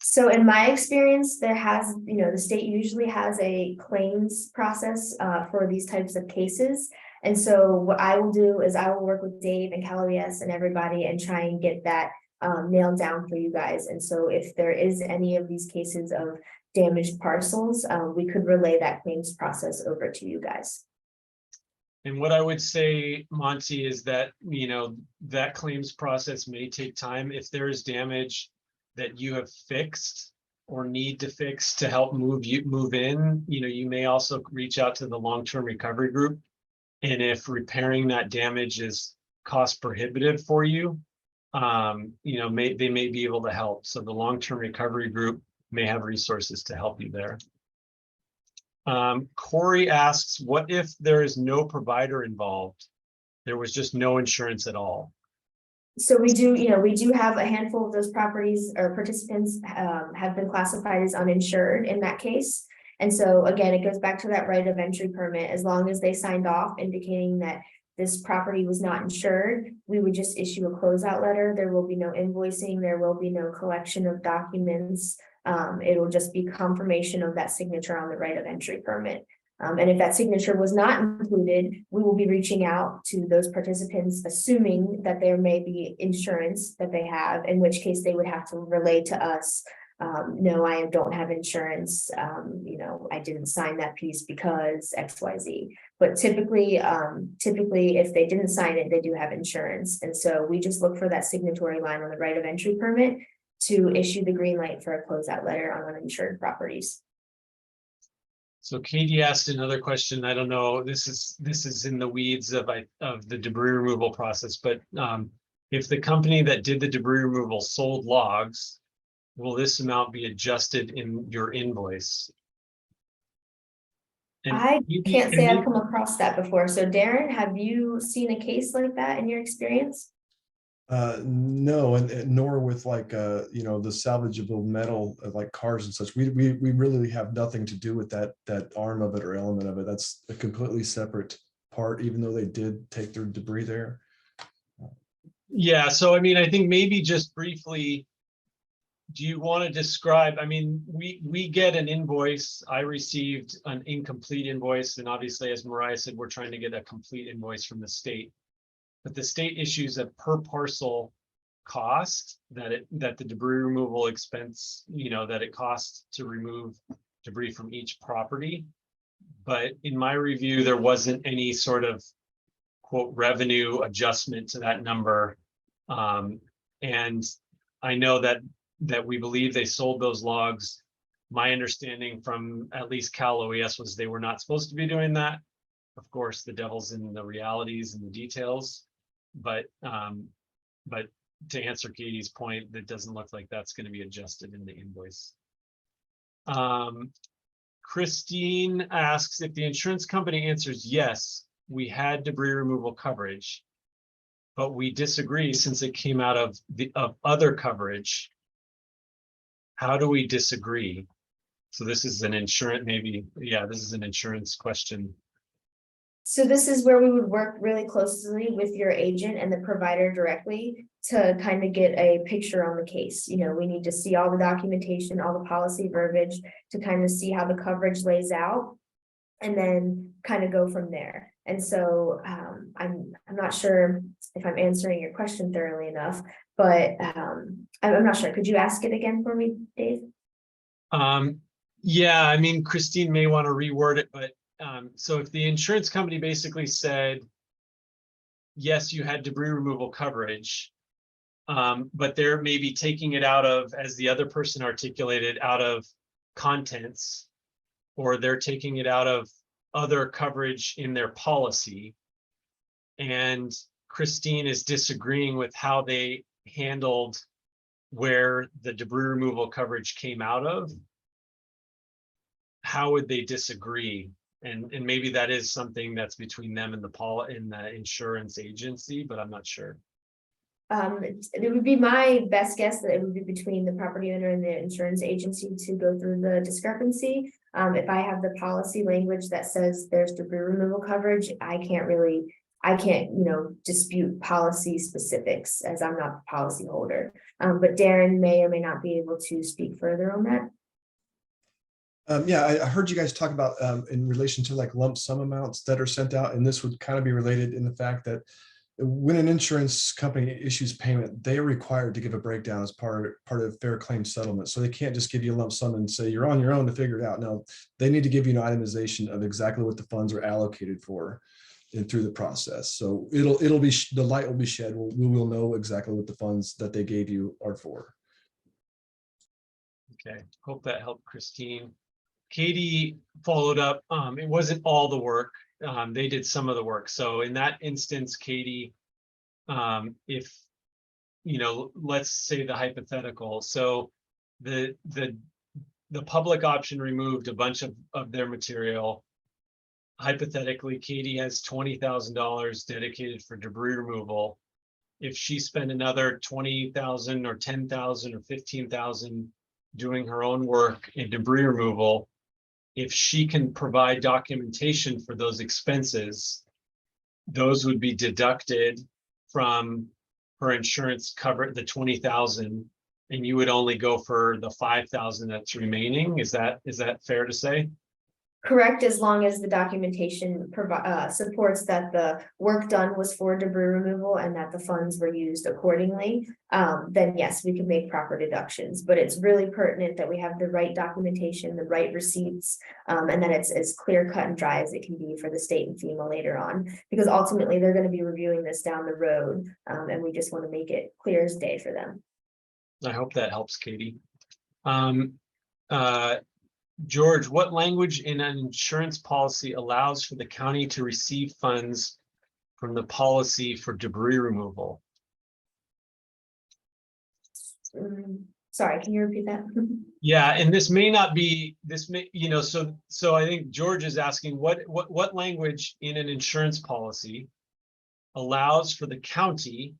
So in my experience, the state usually has a claims process for these types of cases. And so what I will do is I will work with Dave and CalOES and everybody and try and get that nailed down for you guys. And so if there is any of these cases of damaged parcels, we could relay that claims process over to you guys. And what I would say, Monty, is that, that claims process may take time. If there is damage that you have fixed or need to fix to help move in, you may also reach out to the long-term recovery group. And if repairing that damage is cost prohibitive for you, they may be able to help. So the long-term recovery group may have resources to help you there. Corey asks, what if there is no provider involved? There was just no insurance at all. So we do have a handful of those properties or participants have been classified as uninsured in that case. And so again, it goes back to that right of entry permit. As long as they signed off indicating that this property was not insured, we would just issue a closeout letter. There will be no invoicing. There will be no collection of documents. It'll just be confirmation of that signature on the right of entry permit. And if that signature was not included, we will be reaching out to those participants, assuming that there may be insurance that they have, in which case they would have to relay to us, no, I don't have insurance. I didn't sign that piece because XYZ. But typically, if they didn't sign it, they do have insurance. And so we just look for that signatory line on the right of entry permit to issue the green light for a closeout letter on uninsured properties. So Katie asked another question. I don't know, this is in the weeds of the debris removal process, but if the company that did the debris removal sold logs, will this amount be adjusted in your invoice? And I can't say I've come across that before. So Darren, have you seen a case like that in your experience? No, and nor with like, the salvageable metal, like cars and such. We really have nothing to do with that arm of it or element of it. That's a completely separate part, even though they did take their debris there. Yeah, so I mean, I think maybe just briefly, do you want to describe, I mean, we get an invoice. I received an incomplete invoice, and obviously, as Mariah said, we're trying to get a complete invoice from the state. But the state issues a per parcel cost that the debris removal expense, that it costs to remove debris from each property. But in my review, there wasn't any sort of quote revenue adjustment to that number. And I know that we believe they sold those logs. My understanding from at least Cal OES was they were not supposed to be doing that. Of course, the devil's in the realities and the details. But to answer Katie's point, that doesn't look like that's going to be adjusted in the invoice. Christine asks if the insurance company answers yes, we had debris removal coverage, but we disagree since it came out of other coverage. How do we disagree? So this is an insurance, maybe, yeah, this is an insurance question. So this is where we would work really closely with your agent and the provider directly to kind of get a picture on the case. We need to see all the documentation, all the policy verbiage to kind of see how the coverage lays out, and then kind of go from there. And so I'm not sure if I'm answering your question thoroughly enough, but I'm not sure. Could you ask it again for me, Dave? Yeah, I mean, Christine may want to reword it, but so if the insurance company basically said, yes, you had debris removal coverage, but they're maybe taking it out of, as the other person articulated, out of contents, or they're taking it out of other coverage in their policy. And Christine is disagreeing with how they handled where the debris removal coverage came out of. How would they disagree? And maybe that is something that's between them and the insurance agency, but I'm not sure. It would be my best guess that it would be between the property owner and the insurance agency to go through the discrepancy. If I have the policy language that says there's debris removal coverage, I can't, dispute policy specifics as I'm not the policy holder. But Darren may or may not be able to speak further on that. Yeah, I heard you guys talk about in relation to like lump sum amounts that are sent out, and this would kind of be related in the fact that when an insurance company issues payment, they are required to give a breakdown as part of fair claim settlement. So they can't just give you a lump sum and say you're on your own to figure it out. No, they need to give you an itemization of exactly what the funds are allocated for and through the process. So it'll be, the light will be shed. We will know exactly what the funds that they gave you are for. Okay, hope that helped Christine. Katie followed up. It wasn't all the work. They did some of the work. So in that instance, Katie, if, let's say the hypothetical. So the public option removed a bunch of their material. Hypothetically, Katie has $20,000 dedicated for debris removal. If she spent another $20,000 or $10,000 or $15,000 doing her own work in debris removal, if she can provide documentation for those expenses, those would be deducted from her insurance cover, the $20,000, and you would only go for the $5,000 that's remaining. Is that fair to say? Correct, as long as the documentation supports that the work done was for debris removal and that the funds were used accordingly, then yes, we can make proper deductions. But it's really pertinent that we have the right documentation, the right receipts, and that it's as clear cut and dry as it can be for the state and FEMA later on, because ultimately they're going to be reviewing this down the road, and we just want to make it clear as day for them. I hope that helps, Katie. George, what language in an insurance policy allows for the county to receive funds from the policy for debris removal? Sorry, can you repeat that? Yeah, and this may not be, so I think George is asking what language in an insurance policy allows for the county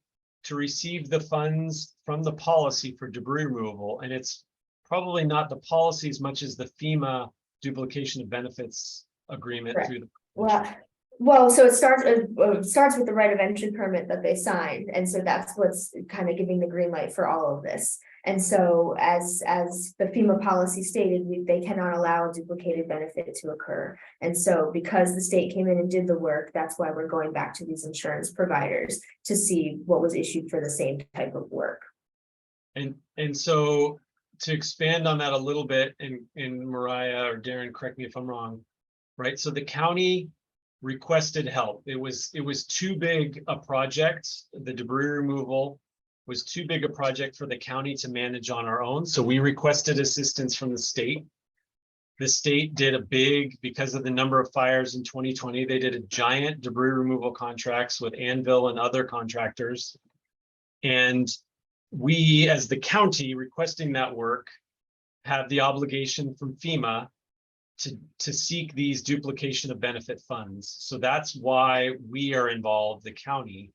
to receive the funds from the policy for debris removal. And it's probably not the policy as much as the FEMA duplication of benefits agreement Correct. through the. Well, so it starts with the right of entry permit that they signed, and so that's what's kind of giving the green light for all of this. And so as the FEMA policy stated, they cannot allow a duplicated benefit to occur. And so because the state came in and did the work, that's why we're going back to these insurance providers to see what was issued for the same type of work. And so to expand on that a little bit, and Mariah or Darren, correct me if I'm wrong, right? So the county requested help. It was too big a project. The debris removal was too big a project for the county to manage on our own. So we requested assistance from the state. The state did because of the number of fires in 2020, they did a giant debris removal contracts with Anvil and other contractors. And we, as the county requesting that work, have the obligation from FEMA to seek these duplication of benefit funds. So that's why we are involved, the county,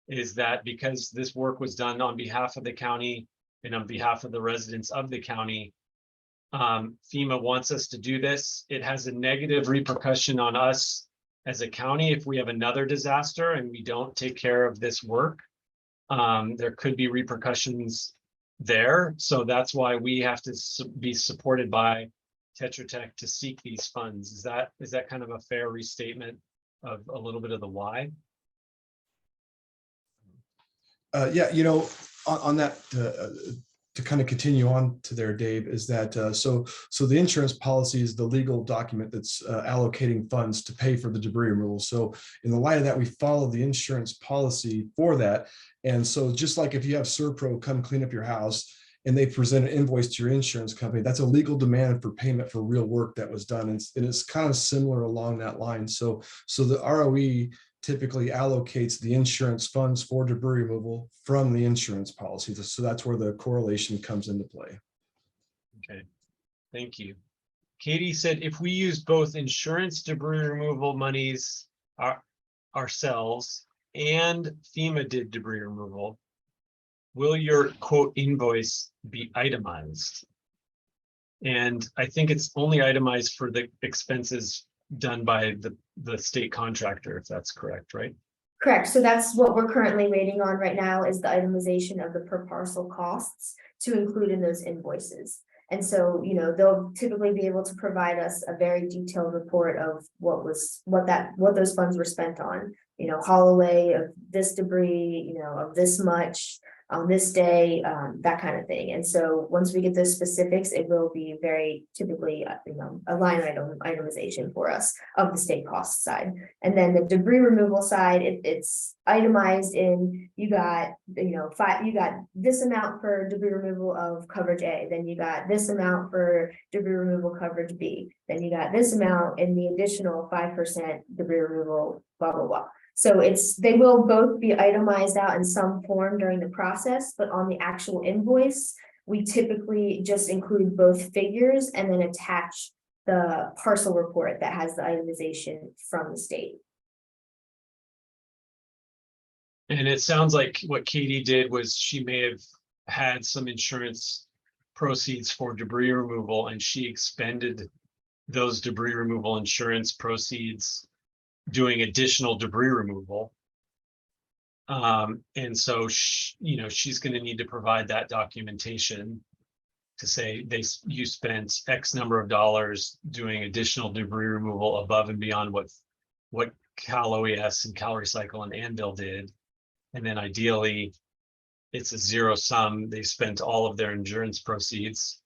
is that because this work was done on behalf of the county and on behalf of the residents of the county, FEMA wants us to do this. It has a negative repercussion on us as a county if we have another disaster and we don't take care of this work. There could be repercussions there. So that's why we have to be supported by Tetra Tech to seek these funds. Is that kind of a fair restatement of a little bit of the why? Yeah, on that, to kind of continue on to there, Dave, is that so the insurance policy is the legal document that's allocating funds to pay for the debris removal. So in the light of that, we follow the insurance policy for that. And so just like if you have Serpro come clean up your house and they present an invoice to your insurance company, that's a legal demand for payment for real work that was done. And it's kind of similar along that line. So the ROE typically allocates the insurance funds for debris removal from the insurance policy. So that's where the correlation comes into play. Okay, thank you. Katie said, if we use both insurance debris removal monies ourselves and FEMA did debris removal, will your quote invoice be itemized? And I think it's only itemized for the expenses done by the state contractor, if that's correct, right? Correct. So that's what we're currently waiting on right now, is the itemization of the per parcel costs to include in those invoices. And so, they'll typically be able to provide us a very detailed report of what those funds were spent on, haul away of this debris, of this much on this day, that kind of thing. And so once we get those specifics, it will be very typically, a line item itemization for us of the state cost side. And then the debris removal side, it's itemized in, you got this amount for debris removal of coverage A, then you got this amount for debris removal coverage B, then you got this amount in the additional 5% debris removal, blah, blah, blah. So they will both be itemized out in some form during the process, but on the actual invoice, we typically just include both figures and then attach the parcel report that has the itemization from the state. And it sounds like what Katie did was she may have had some insurance proceeds for debris removal, and she expended those debris removal insurance proceeds doing additional debris removal. And so, she's going to need to provide that documentation to say you spent X number of dollars doing additional debris removal above and beyond what Cal OES and Cal Recycle and Anvil did. And then ideally, it's a zero sum. They spent all of their insurance proceeds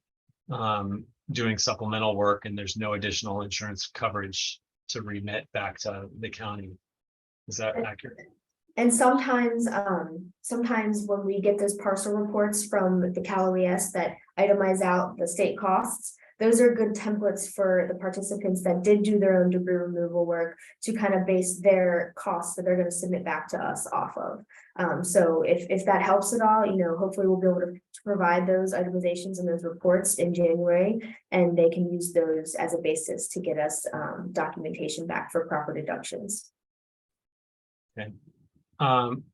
doing supplemental work, and there's no additional insurance coverage to remit back to the county. Is that accurate? And sometimes when we get those parcel reports from the Cal OES that itemize out the state costs, those are good templates for the participants that did do their own debris removal work to kind of base their costs that they're going to submit back to us off of. So if that helps at all, hopefully we'll be able to provide those itemizations and those reports in January, and they can use those as a basis to get us documentation back for proper deductions. Okay.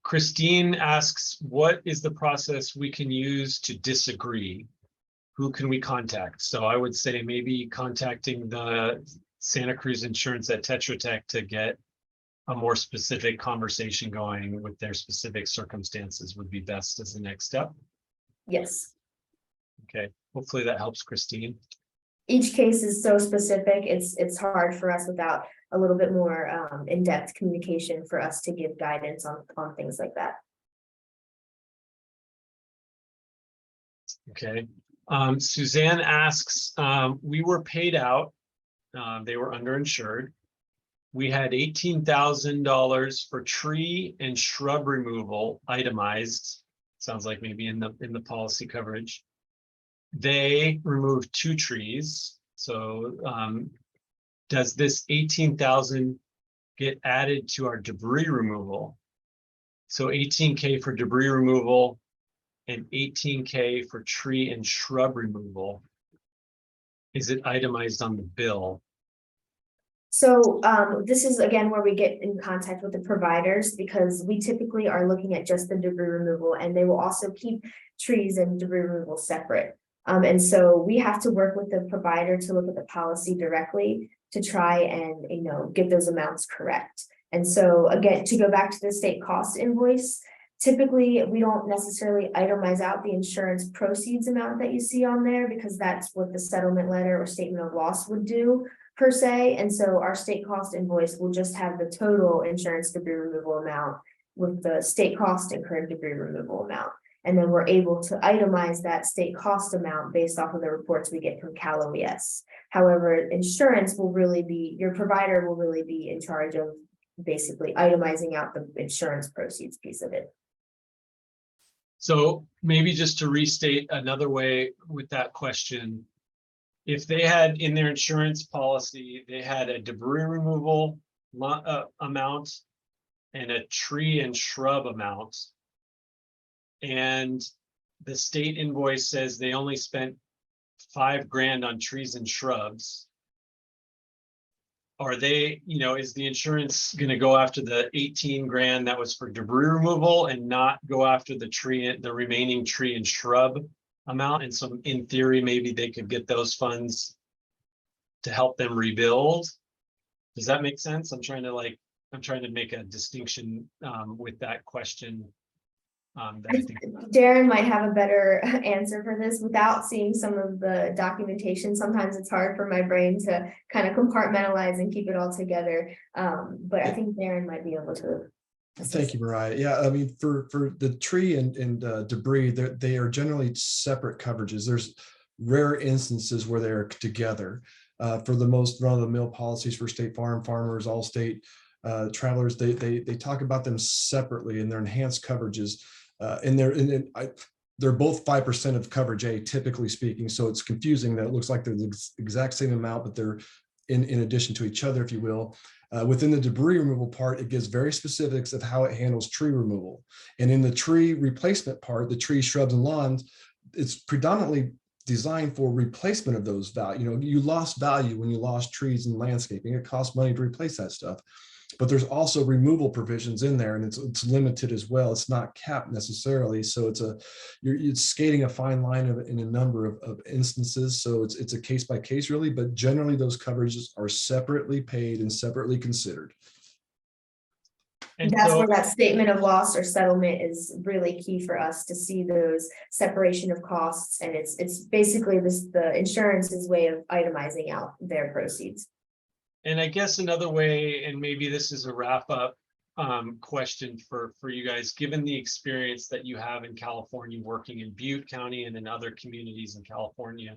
Christine asks, what is the process we can use to disagree? Who can we contact? So I would say maybe contacting the Santa Cruz Insurance at Tetra Tech to get a more specific conversation going with their specific circumstances would be best as the next step. Yes. Okay, hopefully that helps, Christine. Each case is so specific, it's hard for us without a little bit more in-depth communication for us to give guidance on things like that. Okay. Suzanne asks, we were paid out. They were underinsured. We had $18,000 for tree and shrub removal itemized. Sounds like maybe in the policy coverage. They removed 2 trees. So does this 18,000 get added to our debris removal? So 18K for debris removal and 18K for tree and shrub removal. Is it itemized on the bill? So this is again where we get in contact with the providers, because we typically are looking at just the debris removal, and they will also keep trees and debris removal separate. And so we have to work with the provider to look at the policy directly to try and, get those amounts correct. And so again, to go back to the state cost invoice, typically we don't necessarily itemize out the insurance proceeds amount that you see on there, because that's what the settlement letter or statement of loss would do per se. And so our state cost invoice will just have the total insurance debris removal amount with the state cost incurred debris removal amount. And then we're able to itemize that state cost amount based off of the reports we get from Cal OES. However, insurance will really be, your provider will really be in charge of basically itemizing out the insurance proceeds piece of it. So maybe just to restate another way with that question, if they had in their insurance policy, they had a debris removal amount and a tree and shrub amount, and the state invoice says they only spent $5,000 on trees and shrubs, are they, is the insurance going to go after the $18,000 that was for debris removal and not go after the remaining tree and shrub amount? And so in theory, maybe they could get those funds to help them rebuild. Does that make sense? I'm trying to make a distinction with that question. That I think Darren might have a better answer for this without seeing some of the documentation. Sometimes it's hard for my brain to kind of compartmentalize and keep it all together. But I think Darren might be able to. Thank you, Mariah. Yeah, I mean, for the tree and debris, they are generally separate coverages. There's rare instances where they're together. For the most run-of-the-mill policies for State Farm, Farmers, Allstate, Travelers, they talk about them separately, and they're enhanced coverages. And they're both 5% of coverage A, typically speaking. So it's confusing that it looks like they're the exact same amount, but they're in addition to each other, if you will. Within the debris removal part, it gives very specifics of how it handles tree removal. And in the tree replacement part, the trees, shrubs, and lawns, it's predominantly designed for replacement of those value. You lost value when you lost trees and landscaping. It costs money to replace that stuff. But there's also removal provisions in there, and it's limited as well. It's not capped necessarily, so you're skating a fine line in a number of instances. So it's a case by case really, but generally those coverages are separately paid and separately considered. And that's so, where that statement of loss or settlement is really key for us to see those separation of costs, and it's basically the insurance's way of itemizing out their proceeds. And I guess another way, and maybe this is a wrap-up question for you guys, given the experience that you have in California, working in Butte County and in other communities in California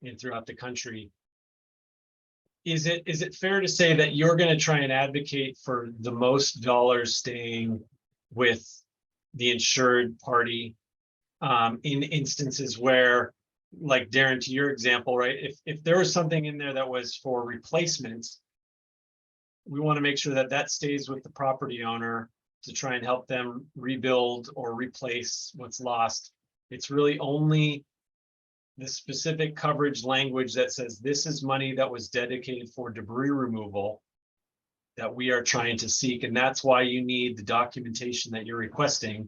and throughout the country, is it fair to say that you're going to try and advocate for the most dollars staying with the insured party in instances where, like Darren, to your example, right? If there was something in there that was for replacement, we want to make sure that stays with the property owner to try and help them rebuild or replace what's lost. It's really only the specific coverage language that says this is money that was dedicated for debris removal that we are trying to seek. And that's why you need the documentation that you're requesting,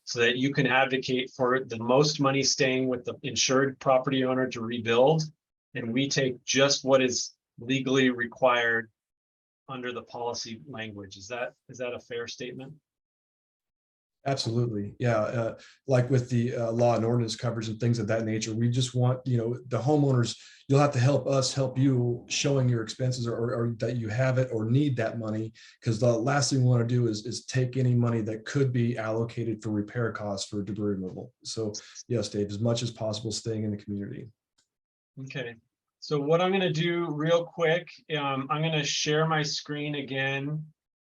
so that you can advocate for the most money staying with the insured property owner to rebuild. And we take just what is legally required under the policy language. Is that a fair statement? Absolutely. Yeah. Like with the law and ordinance coverage and things of that nature, we just want, the homeowners, you'll have to help us help you showing your expenses or that you have it or need that money. Because the last thing we want to do is take any money that could be allocated for repair costs for debris removal. So yes, Dave, as much as possible, staying in the community. Okay. So what I'm going to do real quick, I'm going to share my screen again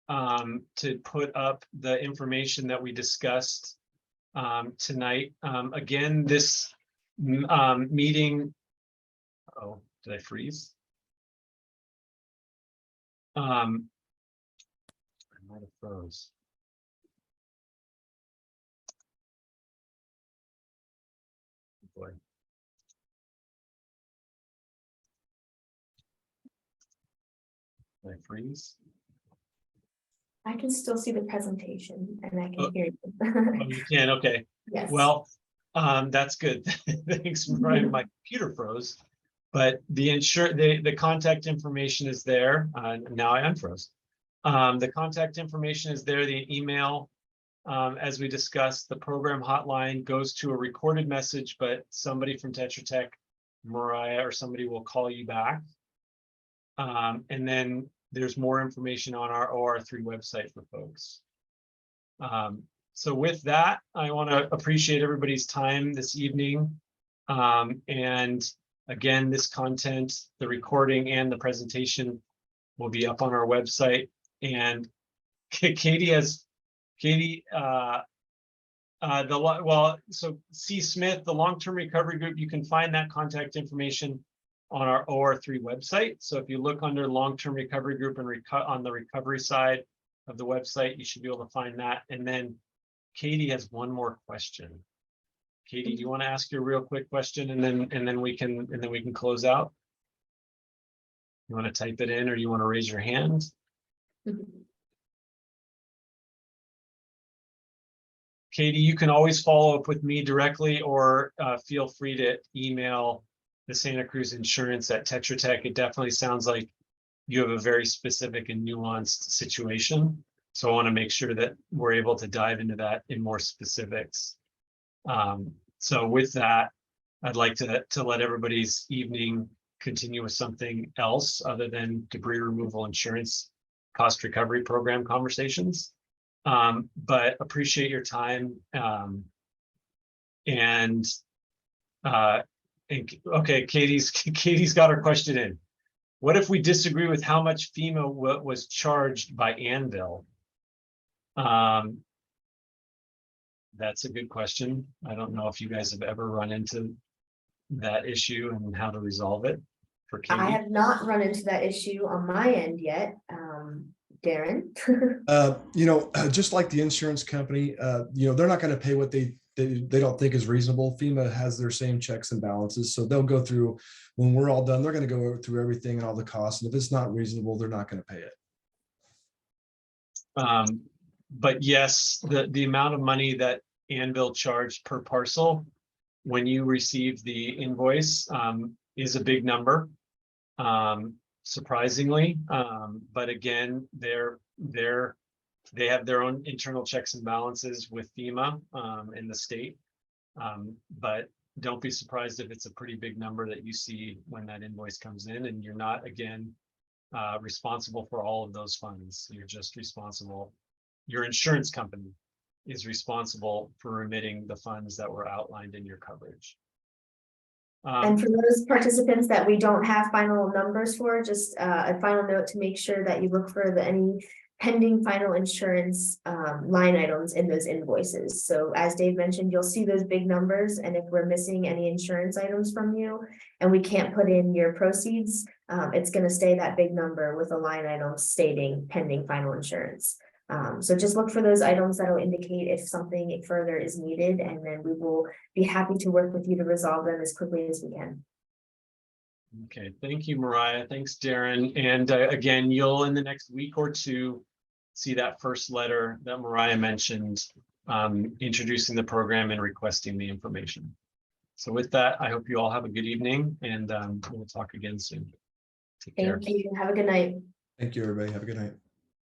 to put up the information that we discussed tonight. Again, this meeting, oh, did I freeze? I might have froze. Boy. Did I freeze? I can still see the presentation and I Oh. can hear Oh, you. you can, okay. Yes. Well, that's good. Thanks, Brian. My computer froze, but the contact information is there. Now I unfroze. The contact information is there, the email. As we discussed, the program hotline goes to a recorded message, but somebody from Tetra Tech, Mariah, or somebody will call you back. And then there's more information on our OR3 website for folks. So with that, I want to appreciate everybody's time this evening. And again, this content, the recording and the presentation will be up on our website. And Katie, so C. Smith, the long-term recovery group, you can find that contact information on our OR3 website. So if you look under long-term recovery group and on the recovery side of the website, you should be able to find that. And then Katie has one more question. Katie, do you want to ask your real quick question and then we can close out? You want to type it in or you want to raise your hand? Katie, you can always follow up with me directly or feel free to email the Santa Cruz Insurance at Tetra Tech. It definitely sounds like you have a very specific and nuanced situation. So I want to make sure that we're able to dive into that in more specifics. So with that, I'd like to let everybody's evening continue with something else other than debris removal insurance cost recovery program conversations. But appreciate your time. Okay, Katie's got her question in. What if we disagree with how much FEMA was charged by Anvil? That's a good question. I don't know if you guys have ever run into that issue and how to resolve it for Katie. I have not run into that issue on my end yet. Darren? Just like the insurance company, they're not going to pay what they don't think is reasonable. FEMA has their same checks and balances. So they'll go through, when we're all done, they're going to go through everything and all the costs. And if it's not reasonable, they're not going to pay it. But yes, the amount of money that Anvil charged per parcel when you receive the invoice is a big number, surprisingly. But again, they have their own internal checks and balances with FEMA in the state. But don't be surprised if it's a pretty big number that you see when that invoice comes in, and you're not, again, responsible for all of those funds. You're just responsible. Your insurance company is responsible for remitting the funds that were outlined in your coverage. And for those participants that we don't have final numbers for, just a final note to make sure that you look for any pending final insurance line items in those invoices. So as Dave mentioned, you'll see those big numbers, and if we're missing any insurance items from you and we can't put in your proceeds, it's going to stay that big number with a line item stating pending final insurance. So just look for those items that will indicate if something further is needed, and then we will be happy to work with you to resolve them as quickly as we can. Okay, thank you, Mariah. Thanks, Darren. And again, you'll in the next week or two see that first letter that Mariah mentioned, introducing the program and requesting the information. So with that, I hope you all have a good evening, and we'll talk again soon. Take care. Thank you. Have a good night. Thank you, everybody. Have a good night.